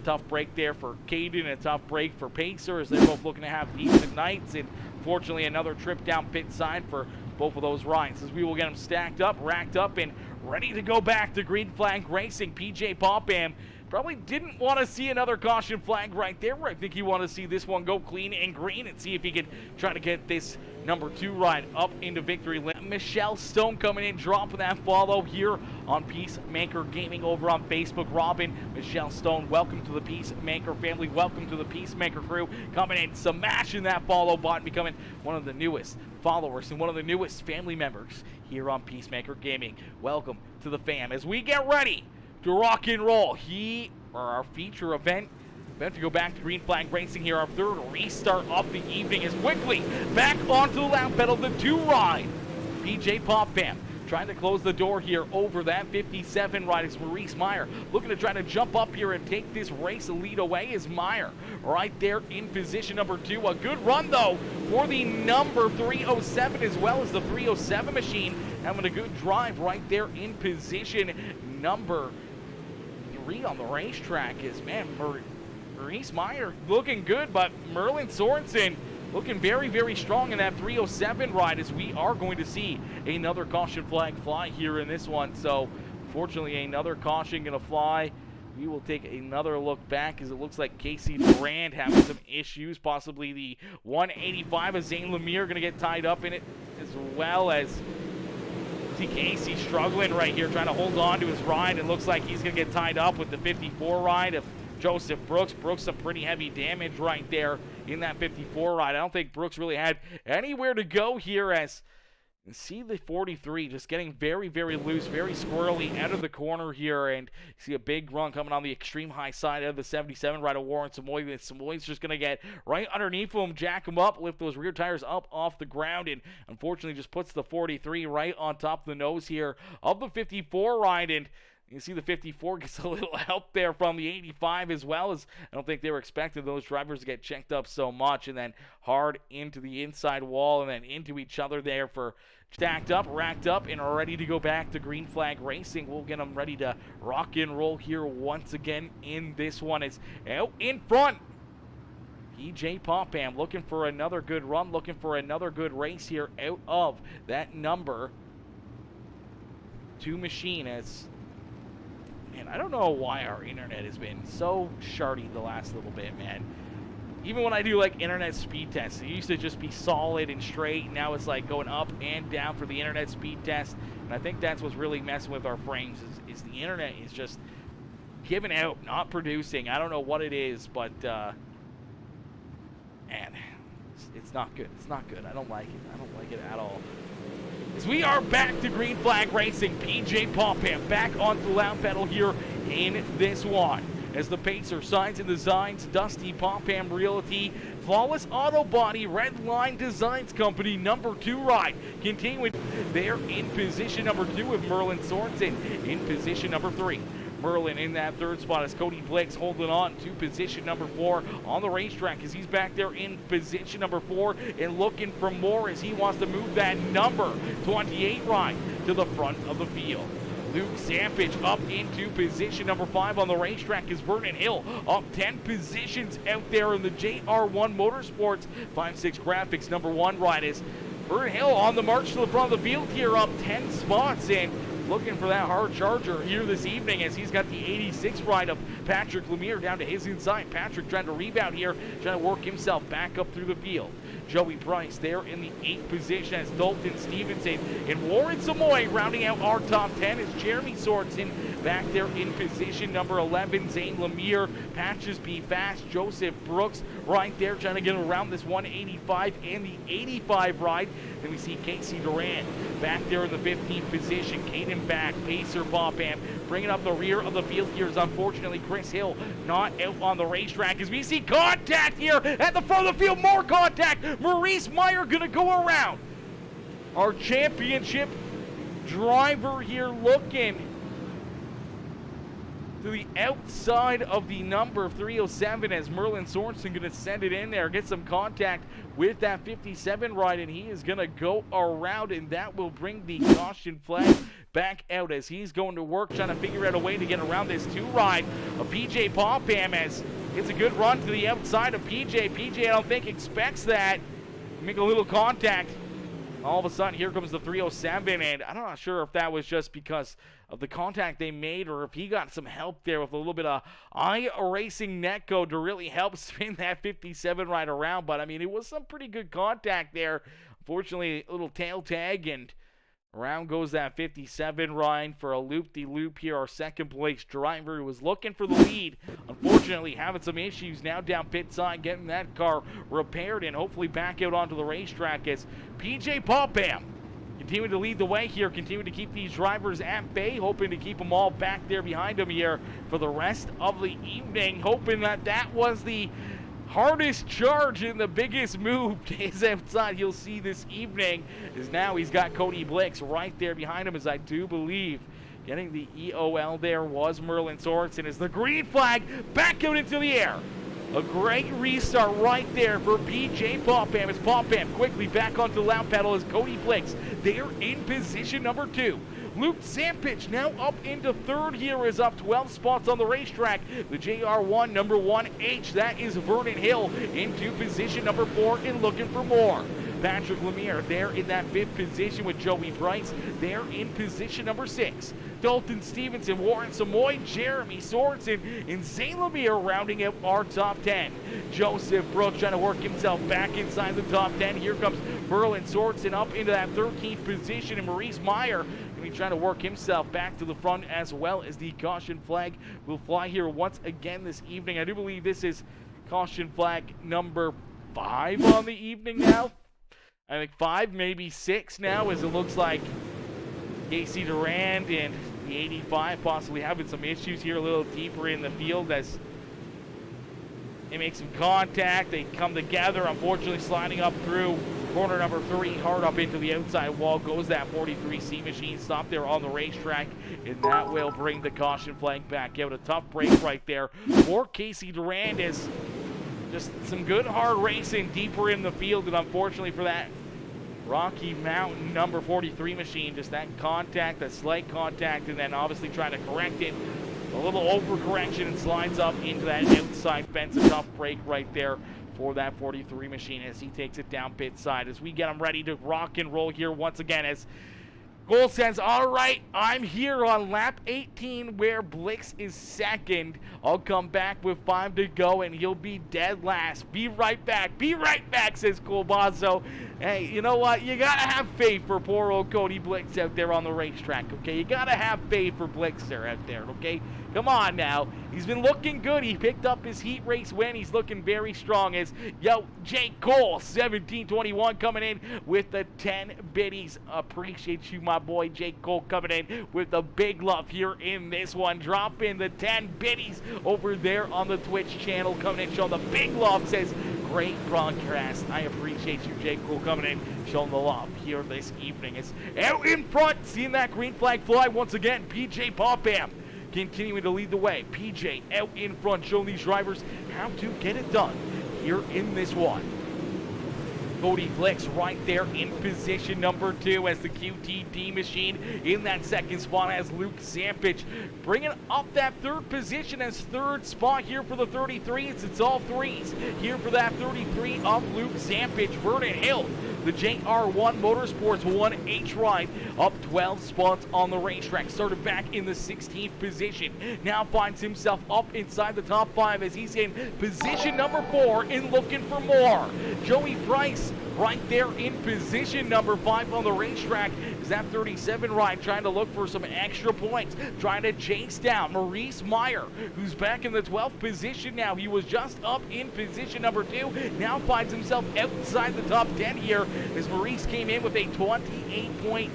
tough break there for Caden, a tough break for Pacer, as they're both looking to have decent nights. And fortunately, another trip down pit side for both of those rides, as we will get them stacked up, racked up, and ready to go back to green flag racing. PJ Popham probably didn't want to see another caution flag right there. I think he wanted to see this one go clean and green and see if he could try to get this number 2 ride up into victory lane. Michelle Stone coming in, dropping that follow here on PeaceMaker Gaming over on Facebook. Robin, Michelle Stone, welcome to the PeaceMaker family. Welcome to the PeaceMaker Crew. Coming in, smashing that follow button, becoming one of the newest followers and one of the newest family members here on PeaceMaker Gaming. Welcome to the fam as we get ready to rock and roll. Our feature event. We have to go back to green flag racing here. Our third restart of the evening is quickly back onto the lap pedal. The 2 ride. PJ Popham trying to close the door here over that 57 ride. It's Maurice Meyer looking to try to jump up here and take this race lead away. Is Meyer right there in position number 2. A good run though for the number 307 as well as the 307 machine. Having a good drive right there in position number 3 on the racetrack. Is, man, Maurice Meyer looking good, but Merlin Sorensen looking very, very strong in that 307 ride, as we are going to see another caution flag fly here in this one. So, fortunately, another caution going to fly. We will take another look back, as it looks like Casey Durand having some issues. Possibly the 185 of Zane Lanier going to get tied up in it, as well as Casey struggling right here, trying to hold on to his ride. It looks like he's going to get tied up with the 54 ride of Joseph Brooks. Brooks, some pretty heavy damage right there in that 54 ride. I don't think Brooks really had anywhere to go here, as you see the 43 just getting very, very loose, very squirrely out of the corner here, and you see a big run coming on the extreme high side of the 77 right of Warren Samoy. Samoy's just going to get right underneath him, jack him up, lift those rear tires up off the ground, and unfortunately just puts the 43 right on top of the nose here of the 54 ride. And you see the 54 gets a little help there from the 85 as well, as I don't think they were expecting those drivers to get checked up so much, and then hard into the inside wall and then into each other there for stacked up, racked up, and are ready to go back to green flag racing. We'll get them ready to rock and roll here once again in this one. It's out in front. PJ Popham looking for another good run, looking for another good race here out of that number 2 machine. As man, I don't know why our internet has been so shardy the last little bit, man. Even when I do like internet speed tests, it used to just be solid and straight. Now it's like going up and down for the internet speed test. And I think that's what's really messing with our frames, is the internet is just giving out, not producing. I don't know what it is, but man, it's not good. It's not good. I don't like it. I don't like it at all. As we are back to green flag racing, PJ Popham back onto the lap pedal here in this one. As the Pacer Signs and Designs, Dusty Popham Realty, Flawless Auto Body, Red Line Designs Company, number 2 ride. Continuing there in position number 2 with Merlin Sorensen in position number 3. Merlin in that 3rd spot as Cody Blix holding on to position number 4 on the racetrack, as he's back there in position number 4 and looking for more as he wants to move that number 28 ride to the front of the field. Luke Zampage up into position number 5 on the racetrack as Vernon Hill up 10 positions out there in the JR1 Motorsports 5-6 Graphics number 1 ride. Is Vernon Hill on the march to the front of the field here, up 10 spots, and looking for that hard charger here this evening, as he's got the 86 ride of Patrick Lemire down to his inside. Patrick trying to rebound here, trying to work himself back up through the field. Joey Price there in the 8th position as Dalton Stevenson and Warren Samoy rounding out our top 10 as Jeremy Sorensen back there in position number 11. Zane Lemire, Patches Be Fast, Joseph Brooks right there trying to get around this 185 and the 85 ride. Then we see Casey Durand back there in the 15th position. Caden back, Pacer Popham bringing up the rear of the field here is unfortunately Chris Hill not out on the racetrack, as we see contact here at the front of the field. More contact. Maurice Meyer gonna go around. Our championship driver here looking to the outside of the number 307 as Merlin Sorensen going to send it in there, get some contact with that 57 ride, and he is going to go around, and that will bring the caution flag back out as he's going to work, trying to figure out a way to get around this two-ride of PJ Popham as it's a good run to the outside of PJ. PJ, I don't think, expects that. Make a little contact. All of a sudden, here comes the 307, and I'm not sure if that was just because of the contact they made or if he got some help there with a little bit of iRacing netcode to really help spin that 57 right around. But, I mean, it was some pretty good contact there. Unfortunately, a little tail tag, and around goes that 57 ride for a loop-de-loop here. Our second-place driver who was looking for the lead, unfortunately having some issues now down pit side, getting that car repaired and hopefully back out onto the racetrack as PJ Popham continuing to lead the way here, continuing to keep these drivers at bay, hoping to keep them all back there behind him here for the rest of the evening, hoping that that was the hardest charge and the biggest move is outside you'll see this evening, is now he's got Cody Blix right there behind him, as I do believe getting the EOL there was Merlin Sorensen, as the green flag back out into the air. A great restart right there for PJ Popham, as Popham quickly back onto the lap pedal as Cody Blix there in position number 2. Luke Zampich now up into third here, is up 12 spots on the racetrack. The JR1 number 1H, that is Vernon Hill, into position number 4 and looking for more. Patrick Lanier there in that 5th position with Joey Price there in position number 6. Dalton Stevenson, Warren Samoy, Jeremy Sorensen, and Zane Lemire rounding out our top 10. Joseph Brooks trying to work himself back inside the top 10. Here comes Merlin Sorensen up into that 13th position, and Maurice Meyer going to be trying to work himself back to the front, as well as the caution flag will fly here once again this evening. I do believe this is caution flag number 5 on the evening now. I think 5, maybe 6 now, as it looks like Casey Durand and the 85 possibly having some issues here a little deeper in the field as they make some contact. They come together, unfortunately sliding up through corner number 3, hard up into the outside wall goes that 43C machine. Stop there on the racetrack, and that will bring the caution flag back out. A tough break right there for Casey Durand, as just some good hard racing deeper in the field, and unfortunately for that Rocky Mountain number 43 machine, just that contact, that slight contact, and then obviously trying to correct it. A little overcorrection and slides up into that outside fence. A tough break right there for that 43 machine as he takes it down pit side. As we get him ready to rock and roll here once again, as Goal says, all right, I'm here on lap 18 where Blix is second. I'll come back with 5 to go and he'll be dead last. Be right back, says Colbazzo. Hey, you know what? You got to have faith for poor old Cody Blix out there on the racetrack, okay? You got to have faith for Blixer out there, okay? Come on now. He's been looking good. He picked up his heat race win. He's looking very strong as, Jake Cole, 1721 coming in with the 10 biddies. Appreciate you, my boy Jake Cole, coming in with the big love here in this one. Drop in the 10 biddies over there on the Twitch channel, coming in, showing the big love. Says, great broadcast. I appreciate you, Jake Cole, coming in, showing the love here this evening. It's out in front, seeing that green flag fly once again. PJ Popham continuing to lead the way. PJ out in front, showing these drivers how to get it done here in this one. Cody Blix right there in position number 2 as the QTD machine in that second spot as Luke Zampich bringing up that third position as third spot here for the 33s. It's all threes here for that 33 of Luke Zampich. Vernon Hill, the JR1 Motorsports 1H ride, up 12 spots on the racetrack. Started back in the 16th position. Now finds himself up inside the top 5 as he's in position number 4 and looking for more. Joey Price right there in position number 5 on the racetrack is that 37 ride, trying to look for some extra points, trying to chase down Maurice Meyer, who's back in the 12th position now. He was just up in position number 2, now finds himself outside the top 10 here as Maurice came in with a 28-point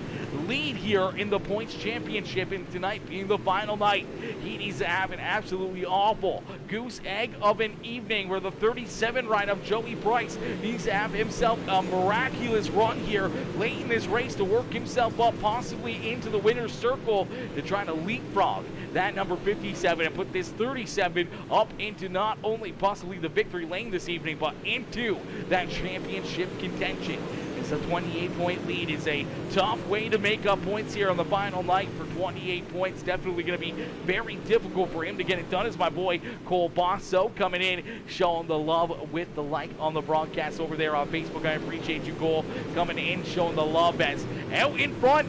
lead here in the points championship, and tonight being the final night, he needs to have an absolutely awful goose egg of an evening where the 37 ride of Joey Price needs to have himself a miraculous run here late in this race to work himself up possibly into the winner's circle to try to leapfrog that number 57 and put this 37 up into not only possibly the victory lane this evening, but into that championship contention. As a 28-point lead is a tough way to make up points here on the final night. For 28 points, definitely going to be very difficult for him to get it done. As my boy Cole Bosso coming in, showing the love with the like on the broadcast over there on Facebook. I appreciate you, Cole, coming in, showing the love. As out in front,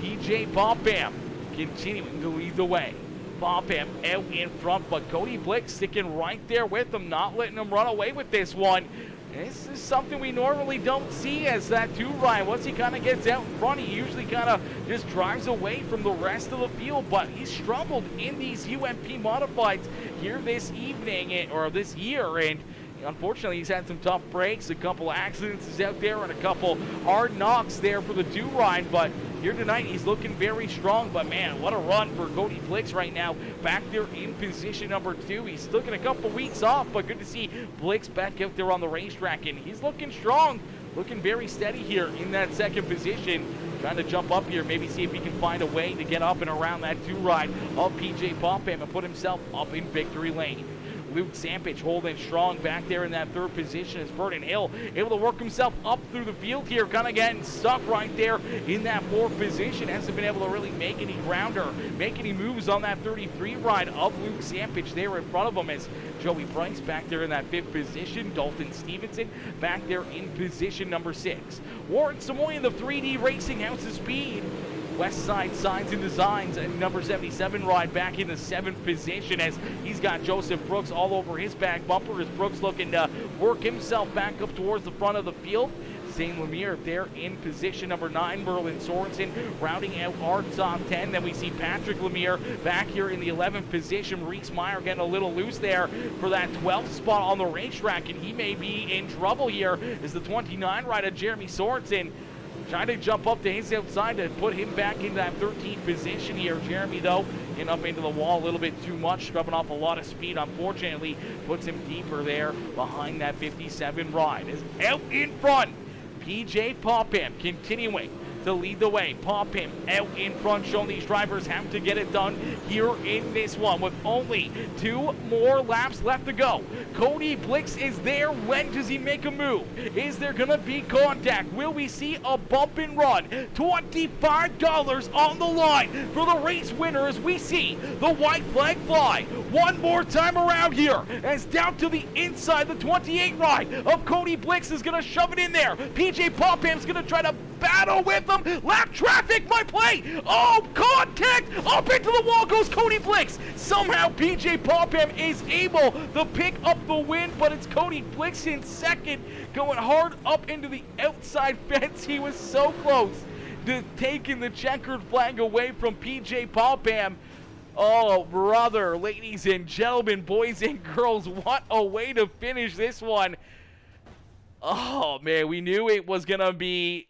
PJ Popham continuing to lead the way. Popham out in front, but Cody Blick sticking right there with him, not letting him run away with this one. This is something we normally don't see, as that 2-ride, once he kind of gets out in front, he usually kind of just drives away from the rest of the field, but he's struggled in these UMP Modifieds here this evening, or this year, and unfortunately he's had some tough breaks, a couple accidents out there, and a couple hard knocks there for the 2-ride, but here tonight he's looking very strong. But man, what a run for Cody Blix right now, back there in position number 2. He's looking a couple weeks off, but good to see Blix back out there on the racetrack, and he's looking strong, looking very steady here in that second position, trying to jump up here, maybe see if he can find a way to get up and around that 2-ride of PJ Popham and put himself up in victory lane. Luke Sampich holding strong back there in that 3rd position as Vernon Hill able to work himself up through the field here, kind of getting stuck right there in that 4th position. Hasn't been able to really make any ground or make any moves on that 33 ride of Luke Sampich there in front of him, as Joey Price back there in that 5th position. Dalton Stevenson back there in position number 6. Warren Samoy in the 3D Racing House of Speed. Westside Signs and Designs and number 77 ride back in the 7th position, as he's got Joseph Brooks all over his back bumper, as Brooks looking to work himself back up towards the front of the field. Zane Lemire there in position number 9. Merlin Sorensen rounding out our top 10. Then we see Patrick Lemire back here in the 11th position. Reese Meyer getting a little loose there for that 12th spot on the racetrack, and he may be in trouble here as the 29 rider Jeremy Sorensen trying to jump up to his outside to put him back into that 13th position here. Jeremy, though, getting up into the wall a little bit too much, scrubbing off a lot of speed. Unfortunately, puts him deeper there behind that 57 ride. Is out in front, PJ Popham continuing to lead the way. Popham out in front, showing these drivers how to get it done here in this one with only 2 more laps left to go. Cody Blix is there. When does he make a move? Is there going to be contact? Will we see a bump and run? $25 on the line for the race winner as we see the white flag fly one more time around here, as down to the inside, the 28 ride of Cody Blix is going to shove it in there. PJ Popham's going to try to battle with them. Lap traffic, my play. Oh, contact. Up into the wall goes Cody Blix. Somehow PJ Popham is able to pick up the win, but it's Cody Blix in second, going hard up into the outside fence. He was so close to taking the checkered flag away from PJ Popham. Oh, brother, ladies and gentlemen, boys and girls, what a way to finish this one. Oh, man, we knew it was going to be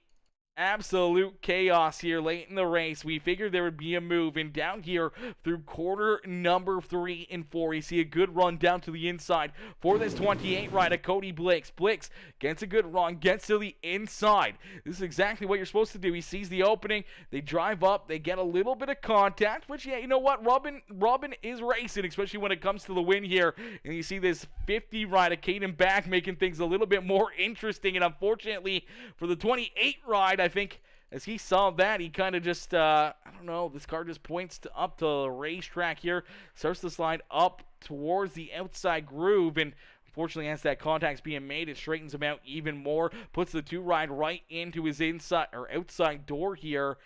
absolute chaos here late in the race. We figured there would be a move, and down here through quarter number 3 and 4, you see a good run down to the inside for this 28 rider, Cody Blix. Blix gets a good run, gets to the inside. This is exactly what you're supposed to do. He sees the opening, they drive up, they get a little bit of contact, which, yeah, you know what, Robin is racing, especially when it comes to the win here. And you see this 50 rider, Caden Back, making things a little bit more interesting. And unfortunately for the 28 ride, I think as he saw that, he kind of just, I don't know, this car just points up to the racetrack here, starts to slide up towards the outside groove, and unfortunately, as that contact's being made, it straightens him out even more, puts the 2-ride right into his inside or outside door here.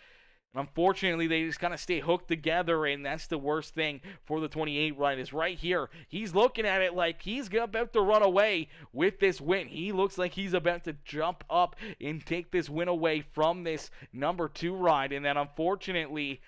And unfortunately, they just kind of stay hooked together, and that's the worst thing for the 28 ride is right here. He's looking at it like he's about to run away with this win. He looks like he's about to jump up and take this win away from this number 2 ride. And then unfortunately,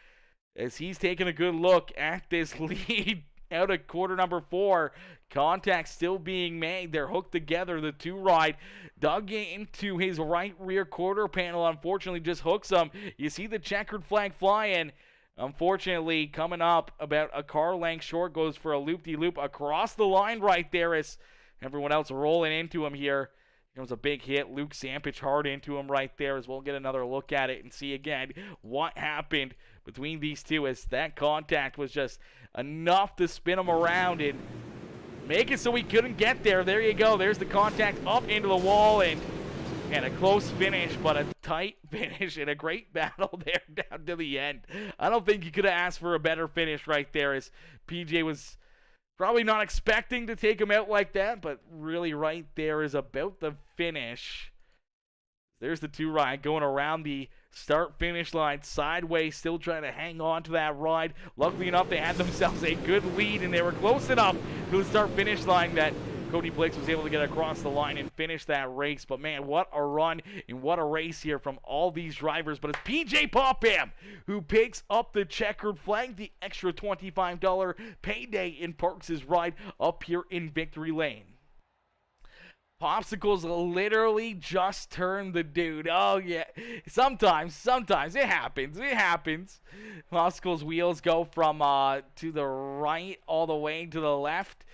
as he's taking a good look at this lead out of quarter number 4, contact still being made. They're hooked together. The 2-ride dug into his right rear quarter panel. Unfortunately, just hooks him. You see the checkered flag flying. Unfortunately, coming up about a car length short, goes for a loop-de-loop across the line right there as everyone else rolling into him here. It was a big hit. Luke Sampich hard into him right there, as we'll get another look at it and see again what happened between these two, as that contact was just enough to spin him around and make it so he couldn't get there. There you go. There's the contact up into the wall, and And a close finish, but a tight finish and a great battle there down to the end. I don't think you could have asked for a better finish right there, as PJ was probably not expecting to take him out like that, but really right there is about the finish. There's the two ride going around the start-finish line sideways, still trying to hang on to that ride. Luckily enough, they had themselves a good lead, and they were close enough to the start-finish line that Cody Blix was able to get across the line and finish that race. But man, what a run and what a race here from all these drivers. But it's PJ Popham who picks up the checkered flag, the extra $25 payday in Parks' ride up here in Victory Lane. Popsicles literally just turned the dude. Oh, yeah. Sometimes it happens. Popsicles' wheels go from to the right all the way to the left.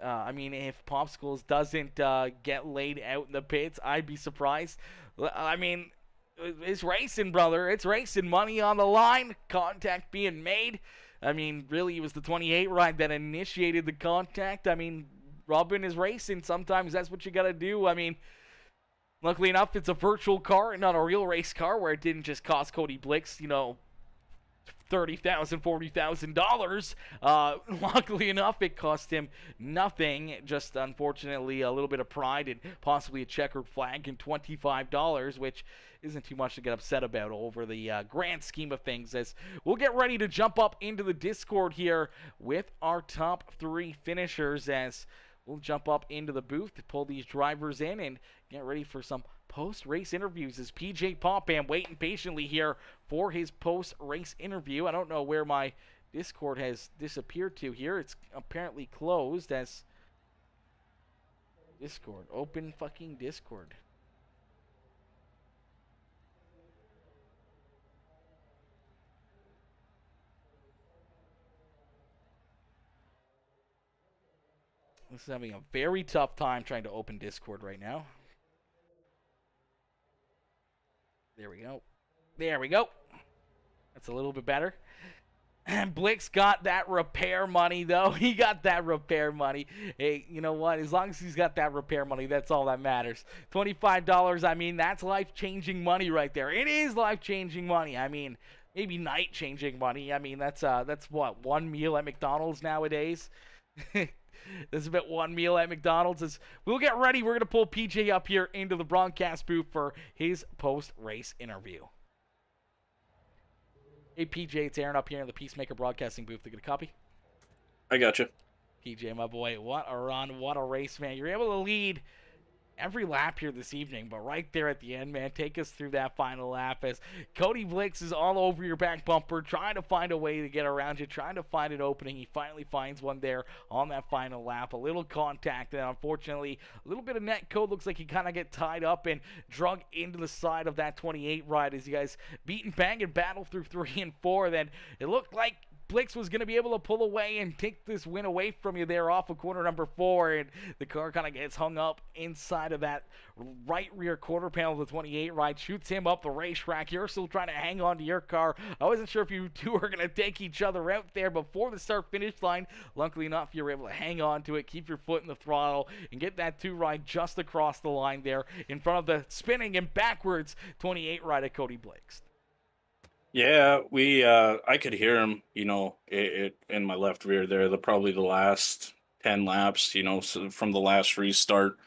I mean, if Popsicles doesn't get laid out in the pits, I'd be surprised. I mean, it's racing, brother. It's racing. Money on the line. Contact being made. I mean, really, it was the 28 ride that initiated the contact. I mean, rubbing is racing. Sometimes that's what you got to do. I mean, luckily enough, it's a virtual car and not a real race car where it didn't just cost Cody Blix, you know, $30,000, $40,000. Luckily enough, it cost him nothing. Just unfortunately, a little bit of pride and possibly a checkered flag and $25, which isn't too much to get upset about over the grand scheme of things. As we'll get ready to jump up into the Discord here with our top three finishers, as we'll jump up into the booth to pull these drivers in and get ready for some post-race interviews. As PJ Popham waiting patiently here for his post-race interview. I don't know where my Discord has disappeared to here. It's apparently closed as Discord. Open fucking Discord. This is having a very tough time trying to open Discord right now. There we go. There we go. That's a little bit better. And Blix got that repair money, though. He got that repair money. Hey, you know what? As long as he's got that repair money, that's all that matters. $25, I mean, that's life-changing money right there. It is life-changing money. I mean, maybe night-changing money. I mean, that's what, one meal at McDonald's nowadays? That's about one meal at McDonald's. As we'll get ready, we're going to pull PJ up here into the broadcast booth for his post-race interview. Hey, PJ, it's Aaron up here in the PeaceMaker Broadcasting booth. To get a copy? I got you. PJ, my boy, what a run, what a race, man. You're able to lead every lap here this evening, but right there at the end, man, take us through that final lap as Cody Blix is all over your back bumper, trying to find a way to get around you, trying to find an opening. He finally finds one there on that final lap. A little contact, and unfortunately, a little bit of net code. Looks like he kind of get tied up and drug into the side of that 28 ride as you guys beat and bang and battle through 3 and 4. Then it looked like Blix was going to be able to pull away and take this win away from you there off of corner number 4, and the car kind of gets hung up inside of that right rear quarter panel of the 28 ride, shoots him up the racetrack. You're still trying to hang on to your car. I wasn't sure if you two are going to take each other out there before the start-finish line. Luckily enough, you were able to hang on to it, keep your foot in the throttle, and get that 2 ride just across the line there in front of the spinning and backwards 28 ride of Cody Blix. Yeah, I could hear him, you know, in my left rear there, probably the last 10 laps, you know, so from the last restart.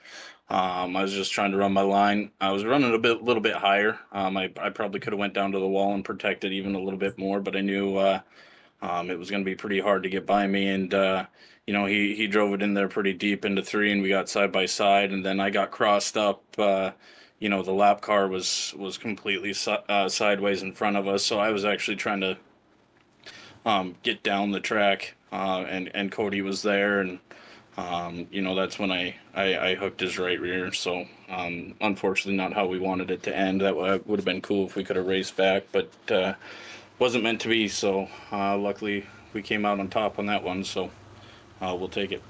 I was just trying to run my line. I was running a little bit higher. I probably could have went down to the wall and protected even a little bit more, but I knew it was going to be pretty hard to get by me. And, you know, he drove it in there pretty deep into 3, and we got side by side, and then I got crossed up. You know, the lap car was completely sideways in front of us, so I was actually trying to get down the track, and Cody was there, and you know, that's when I hooked his right rear. So unfortunately, not how we wanted it to end. That would have been cool if we could have raced back, but wasn't meant to be. So luckily, we came out on top on that one. So we'll take it.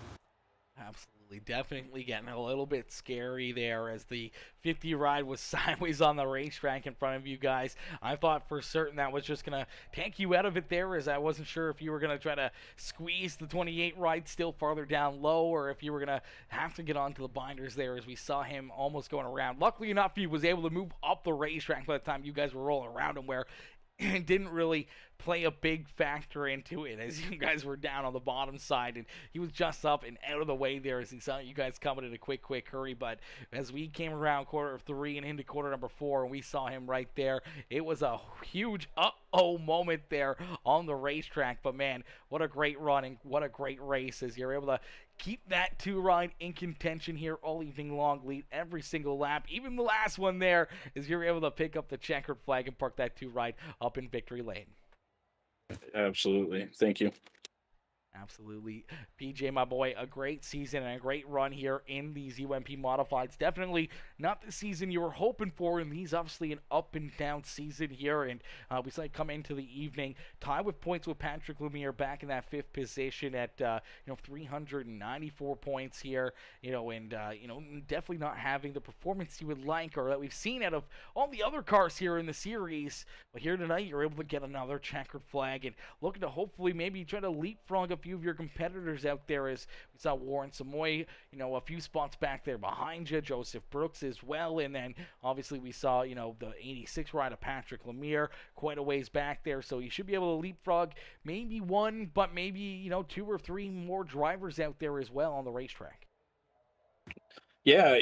Absolutely. Definitely getting a little bit scary there as the 50 ride was sideways on the racetrack in front of you guys. I thought for certain that was just going to take you out of it there, as I wasn't sure if you were going to try to squeeze the 28 ride still farther down low, or if you were going to have to get onto the binders there, as we saw him almost going around. Luckily enough, he was able to move up the racetrack by the time you guys were rolling around him, where it didn't really play a big factor into it, as you guys were down on the bottom side, and he was just up and out of the way there as he saw you guys coming in a quick hurry. But as we came around quarter 3 and into quarter number 4, and we saw him right there, it was a huge uh-oh moment there on the racetrack. But man, what a great run and what a great race, as you're able to keep that 2 ride in contention here all evening long, lead every single lap, even the last one there, as you're able to pick up the checkered flag and park that 2 ride up in victory lane. Absolutely. Thank you. Absolutely. PJ, my boy, a great season and a great run here in these UMP Modifieds. Definitely not the season you were hoping for, and these obviously an up and down season here. And we saw it come into the evening, tied with points with Patrick Lanier back in that 5th position at 394 points here. And definitely not having the performance you would like, or that we've seen out of all the other cars here in the series. But here tonight, you're able to get another checkered flag and looking to hopefully maybe try to leapfrog a few of your competitors out there, as we saw Warren Samoy, a few spots back there behind you, Joseph Brooks as well, and then obviously we saw, the 86 ride of Patrick Lanier quite a ways back there, so you should be able to leapfrog maybe 1, but maybe, 2 or 3 more drivers out there as well on the racetrack. Yeah,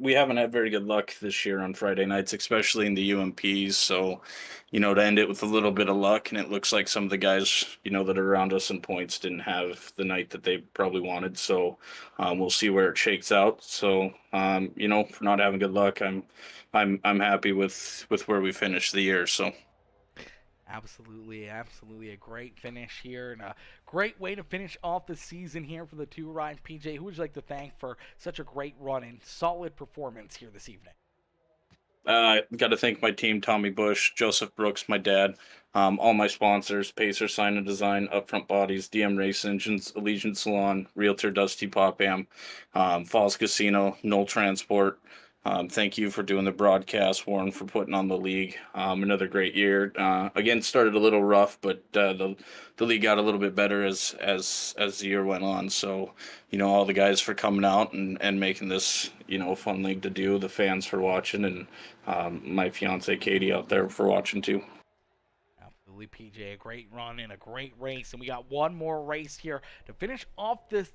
we haven't had very good luck this year on Friday nights, especially in the UMPs. So, to end it with a little bit of luck, and it looks like some of the guys, that are around us in points didn't have the night that they probably wanted. So, we'll see where it shakes out. So, for not having good luck, I'm happy with where we finished the year. So. Absolutely a great finish here, and a great way to finish off the season here for the 2 rides. PJ, who would you like to thank for such a great run and solid performance here this evening? Got to thank my team, Tommy Bush, Joseph Brooks, my dad, all my sponsors, Pacer Sign and Design, Upfront Bodies, DM Race Engines, Allegiant Salon, Realtor Dusty Popham, Falls Casino, Knoll Transport. Thank you for doing the broadcast, Warren, for putting on the league. Another great year. Again, started a little rough, but the league got a little bit better as the year went on. So, all the guys for coming out and making this, a fun league to do. The fans for watching, and my fiance Katie out there for watching too. Absolutely, PJ, a great run and a great race, and we got one more race here to finish off this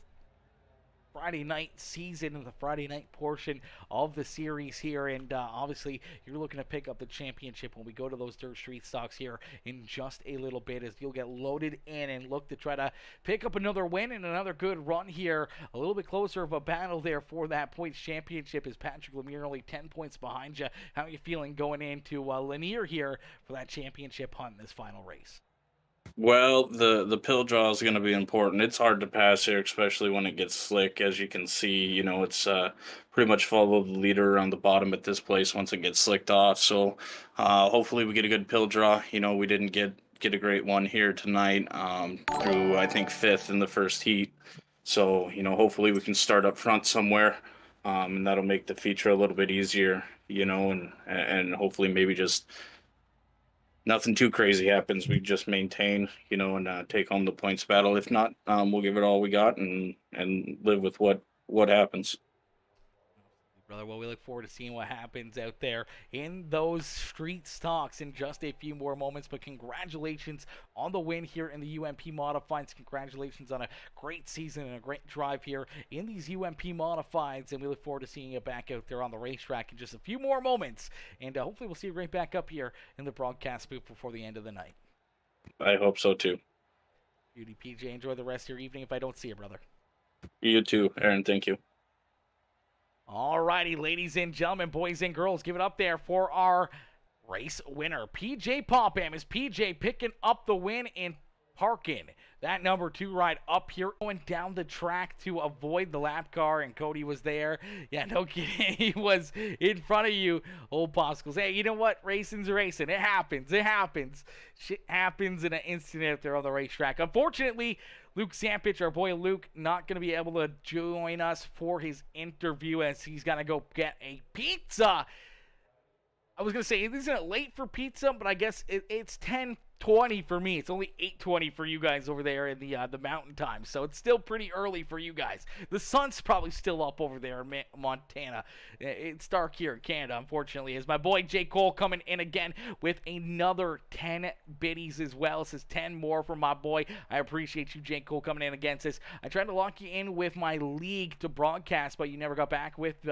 Friday night season and the Friday night portion of the series here, and obviously you're looking to pick up the championship when we go to those dirt street stocks here in just a little bit, as you'll get loaded in and look to try to pick up another win and another good run here. A little bit closer of a battle there for that points championship, as Patrick Lanier only 10 points behind you. How are you feeling going into Lanier here for that championship hunt in this final race? Well, the pill draw is going to be important. It's hard to pass here, especially when it gets slick. As you can see, it's pretty much follow the leader around the bottom at this place once it gets slicked off. So hopefully we get a good pill draw. We didn't get a great one here tonight through, I think, 5th in the first heat. So, hopefully we can start up front somewhere, and that'll make the feature a little bit easier, and hopefully maybe just nothing too crazy happens. We just maintain, and take home the points battle. If not, we'll give it all we got and live with what happens. Brother, well, we look forward to seeing what happens out there in those street stocks in just a few more moments. But congratulations on the win here in the UMP Modifieds. Congratulations on a great season and a great drive here in these UMP Modifieds. And we look forward to seeing you back out there on the racetrack in just a few more moments. And hopefully we'll see you right back up here in the broadcast booth before the end of the night. I hope so, too. Beauty, PJ. Enjoy the rest of your evening if I don't see you, brother. You too, Aaron. Thank you. Alrighty, ladies and gentlemen, boys and girls, give it up there for our race winner, PJ Popham. Is PJ picking up the win and Harkin, that number 2 ride up here, going down the track to avoid the lap car, and Cody was there. Yeah, no kidding. He was in front of you, old Popsicles. Hey, you know what? Racing's racing. It happens. It happens. Shit happens in an instant out there on the racetrack. Unfortunately, Luke Zampich, our boy Luke, not going to be able to join us for his interview as he's going to go get a pizza. I was going to say, isn't it late for pizza? But I guess it's 10:20 for me. It's only 8:20 for you guys over there in the mountain time. So it's still pretty early for you guys. The sun's probably still up over there in Montana. It's dark here in Canada, unfortunately. As my boy J. Cole coming in again with another 10 biddies as well. It says 10 more from my boy. I appreciate you, J. Cole, coming in again. Says, I tried to lock you in with my league to broadcast, but you never got back with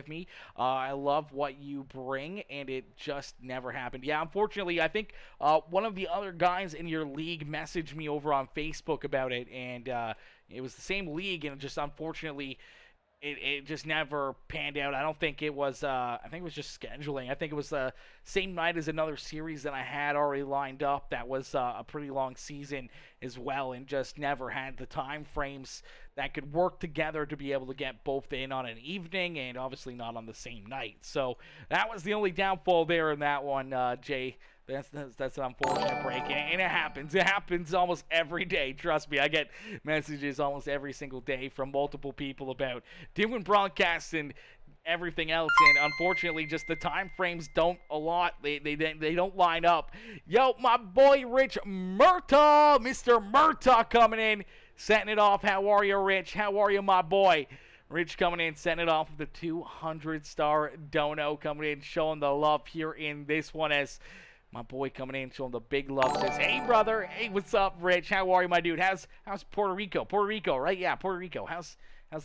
me. I love what you bring, and it just never happened. Yeah, unfortunately, I think one of the other guys in your league messaged me over on Facebook about it, and it was the same league, and just unfortunately it just never panned out. I don't think it was I think it was just scheduling. I think it was the same night as another series that I had already lined up that was a pretty long season as well, and just never had the time frames that could work together to be able to get both in on an evening and obviously not on the same night. So that was the only downfall there in that one, Jay. That's an unfortunate break, and it happens. It happens almost every day. Trust me, I get messages almost every single day from multiple people about doing broadcasts and everything else, and unfortunately, just the time frames don't a lot. They don't line up. Yo, my boy Rich Murtaugh, Mr. Murtaugh coming in, setting it off. How are you, Rich? How are you, my boy? Rich coming in, setting it off with the 200-star dono, coming in, showing the love here in this one as my boy coming in, showing the big love. Says, hey, brother. Hey, what's up, Rich? How are you, my dude? How's Puerto Rico? Puerto Rico, right? Yeah, Puerto Rico. How's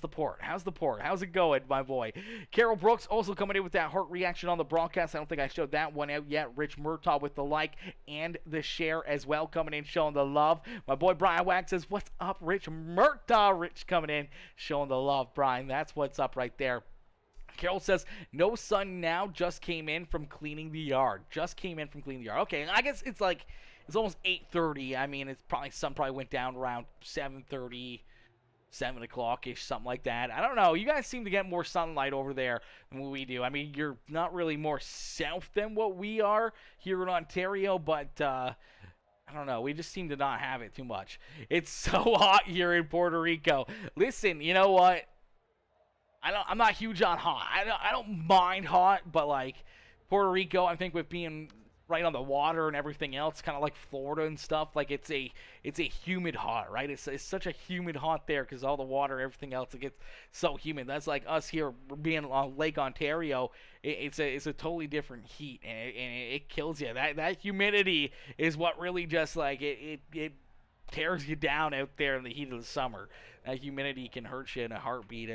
the port? How's the port? How's it going, my boy? Carol Brooks also coming in with that heart reaction on the broadcast. I don't think I showed that one out yet. Rich Murtaugh with the like and the share as well, coming in, showing the love. My boy Brian Wax says, what's up, Rich Murtaugh? Rich coming in, showing the love, Brian. That's what's up right there. Carol says, no sun now, just came in from cleaning the yard. Just came in from cleaning the yard. Okay, I guess it's like, it's almost 8:30. I mean, sun probably went down around 7:30, 7 o'clock-ish, something like that. I don't know. You guys seem to get more sunlight over there than what we do. I mean, you're not really more south than what we are here in Ontario, but I don't know. We just seem to not have it too much. It's so hot here in Puerto Rico. Listen, you know what? I'm not huge on hot. I don't mind hot, but like Puerto Rico, I think with being right on the water and everything else, kind of like Florida and stuff, like it's a humid hot, right? It's such a humid hot there because all the water, everything else, it gets so humid. That's like us here being on Lake Ontario. It's a totally different heat, and it kills you. That humidity is what really just like it tears you down out there in the heat of the summer. That humidity can hurt you in a heartbeat.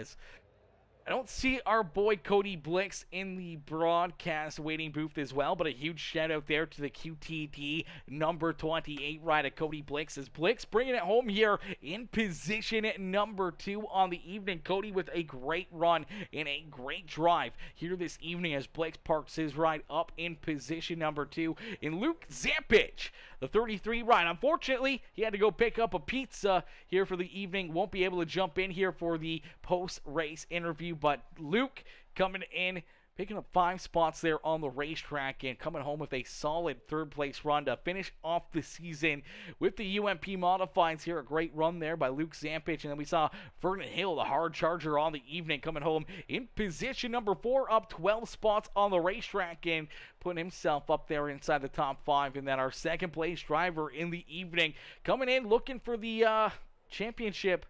I don't see our boy Cody Blix in the broadcast waiting booth as well, but a huge shout out there to the QTD number 28 ride of Cody Blix as Blix bringing it home here in position at number 2 on the evening. Cody with a great run and a great drive here this evening as Blix parks his ride up in position number 2. In Luke Zampich, the 33 ride. Unfortunately, he had to go pick up a pizza here for the evening. Won't be able to jump in here for the post-race interview, but Luke coming in, picking up 5 spots there on the racetrack and coming home with a solid third-place run to finish off the season with the UMP Modifieds here. A great run there by Luke Zampich. And then we saw Vernon Hill, the hard charger on the evening, coming home in position number 4, up 12 spots on the racetrack and putting himself up there inside the top 5. And then our second-place driver in the evening coming in looking for the championship.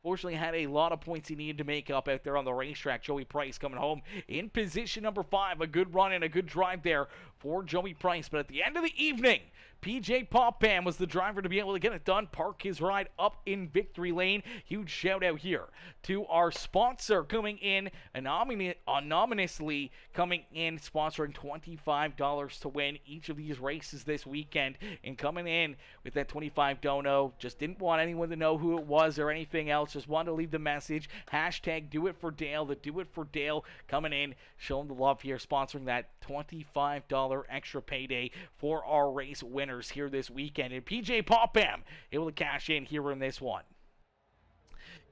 Fortunately, had a lot of points he needed to make up out there on the racetrack. Joey Price coming home in position number 5. A good run and a good drive there for Joey Price. But at the end of the evening, PJ Popham was the driver to be able to get it done, park his ride up in victory lane. Huge shout out here to our sponsor coming in anonymously coming in, sponsoring $25 to win each of these races this weekend, and coming in with that 25 dono. Just didn't want anyone to know who it was or anything else. Just wanted to leave the message. Hashtag do it for Dale. The do it for Dale coming in, showing the love here, sponsoring that $25 extra payday for our race winners here this weekend. And PJ Popham able to cash in here in this one.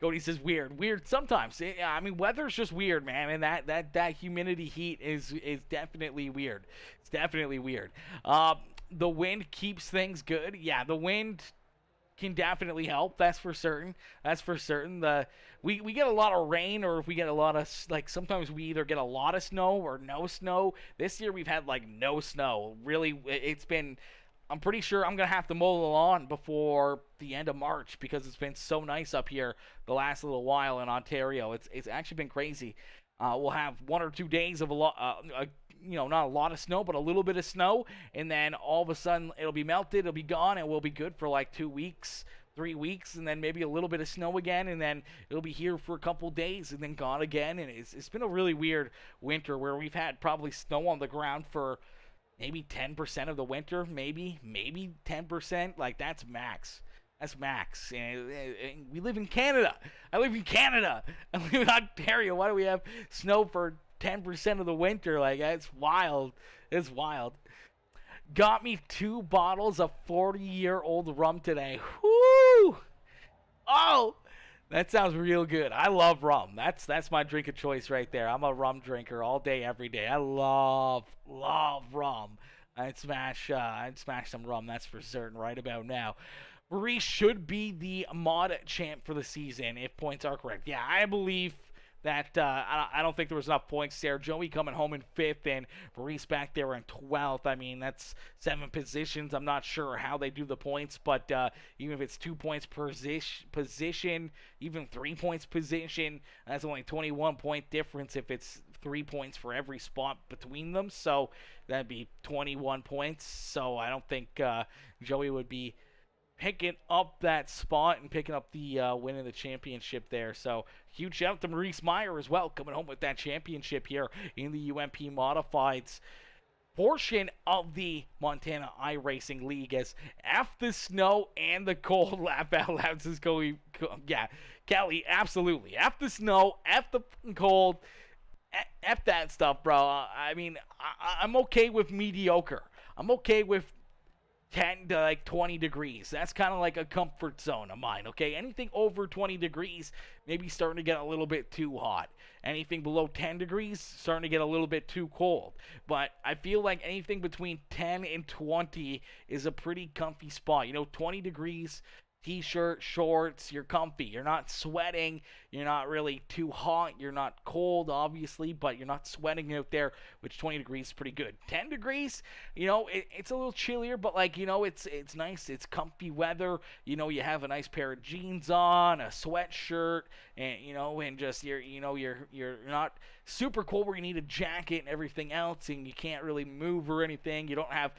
Cody says weird sometimes. I mean, weather's just weird, man, and that humidity heat is definitely weird. It's definitely weird. The wind keeps things good. Yeah, the wind can definitely help. That's for certain. We get a lot of rain, or if we get a lot of, like, sometimes we either get a lot of snow or no snow. This year we've had like no snow. Really, it's been. I'm pretty sure I'm going to have to mow the lawn before the end of March because it's been so nice up here the last little while in Ontario. It's actually been crazy. We'll have 1 or 2 days of not a lot of snow, but a little bit of snow, and then all of a sudden it'll be melted, it'll be gone, and we'll be good for like 2 weeks, 3 weeks, and then maybe a little bit of snow again, and then it'll be here for a couple days and then gone again. And it's been a really weird winter where we've had probably snow on the ground for maybe 10% of the winter, maybe 10%. Like, that's max. That's max. And we live in Canada. I live in Canada. I live in Ontario. Why do we have snow for 10% of the winter? Like, that's wild. It's wild. Got me 2 bottles of 40-year-old rum today. Woo! Oh! That sounds real good. I love rum. That's my drink of choice right there. I'm a rum drinker all day, every day. I love rum. I'd smash some rum, that's for certain, right about now. Maurice should be the mod champ for the season, if points are correct. Yeah, I believe that I don't think there was enough points there. Joey coming home in 5th and Maurice back there in 12th. I mean, that's 7 positions. I'm not sure how they do the points, but even if it's 2 points per position, even 3 points position, that's only 21-point difference if it's 3 points for every spot between them. So that'd be 21 points. So I don't think Joey would be picking up that spot and picking up the win of the championship there. So huge shout out to Maurice Meyer as well, coming home with that championship here in the UMP Modifieds portion of the Montana iRacing League. As F the snow and the cold, laugh out loud says Cody. Yeah, Kelly, absolutely. F the snow, F the cold, F that stuff, bro. I mean, I'm okay with mediocre. I'm okay with 10 to like 20 degrees. That's kind of like a comfort zone of mine, okay? Anything over 20 degrees, maybe starting to get a little bit too hot. Anything below 10 degrees, starting to get a little bit too cold. But I feel like anything between 10 and 20 is a pretty comfy spot. 20 degrees, t-shirt, shorts, you're comfy. You're not sweating. You're not really too hot. You're not cold, obviously, but you're not sweating out there, which 20 degrees is pretty good. 10 degrees, it's a little chillier, but it's nice. It's comfy weather. You have a nice pair of jeans on, a sweatshirt, and and just you're not super cold where you need a jacket and everything else, and you can't really move or anything. You don't have,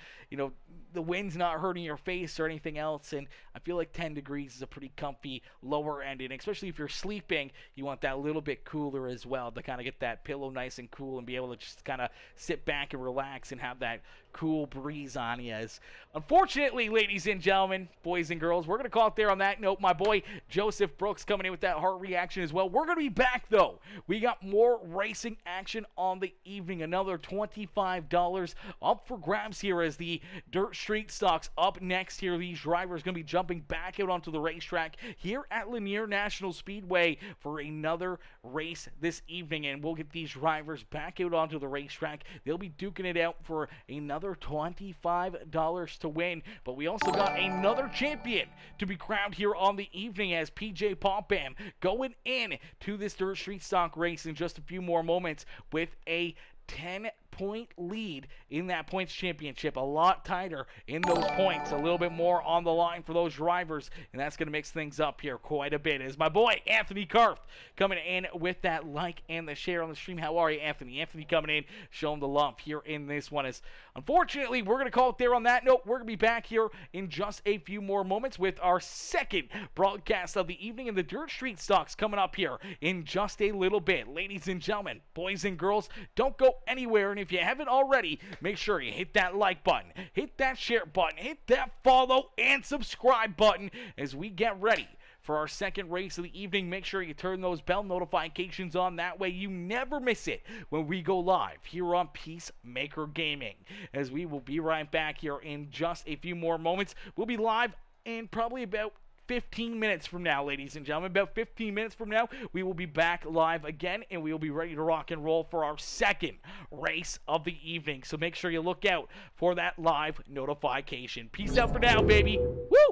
the wind's not hurting your face or anything else, and I feel like 10 degrees is a pretty comfy lower end, and especially if you're sleeping, you want that little bit cooler as well to kind of get that pillow nice and cool and be able to just kind of sit back and relax and have that cool breeze on you. As unfortunately, ladies and gentlemen, boys and girls, we're going to call it there on that note. My boy Joseph Brooks coming in with that heart reaction as well. We're going to be back, though. We got more racing action on the evening. Another $25 up for grabs here as the Dirt Street Stocks up next here. These drivers going to be jumping back out onto the racetrack here at Lanier National Speedway for another race this evening, and we'll get these drivers back out onto the racetrack. They'll be duking it out for another $25 to win, but we also got another champion to be crowned here on the evening as PJ Popham going in to this Dirt Street Stock race in just a few more moments with a 10-point lead in that points championship. A lot tighter in those points, a little bit more on the line for those drivers, and that's going to mix things up here quite a bit. As my boy Anthony Karth coming in with that like and the share on the stream. How are you, Anthony? Anthony coming in, showing the love here in this one. Is unfortunately, we're going to call it there on that note. We're going to be back here in just a few more moments with our second broadcast of the evening, and the Dirt Street Stocks coming up here in just a little bit. Ladies and gentlemen, boys and girls, don't go anywhere, and if you haven't already, make sure you hit that like button, hit that share button, hit that follow and subscribe button as we get ready for our second race of the evening. Make sure you turn those bell notifications on. That way you never miss it when we go live here on PeaceMaker Gaming. As we will be right back here in just a few more moments. We'll be live in probably about 15 minutes from now, ladies and gentlemen. About 15 minutes from now, we will be back live again, and we will be ready to rock and roll for our second race of the evening. So make sure you look out for that live notification. Peace out for now, baby. Woo!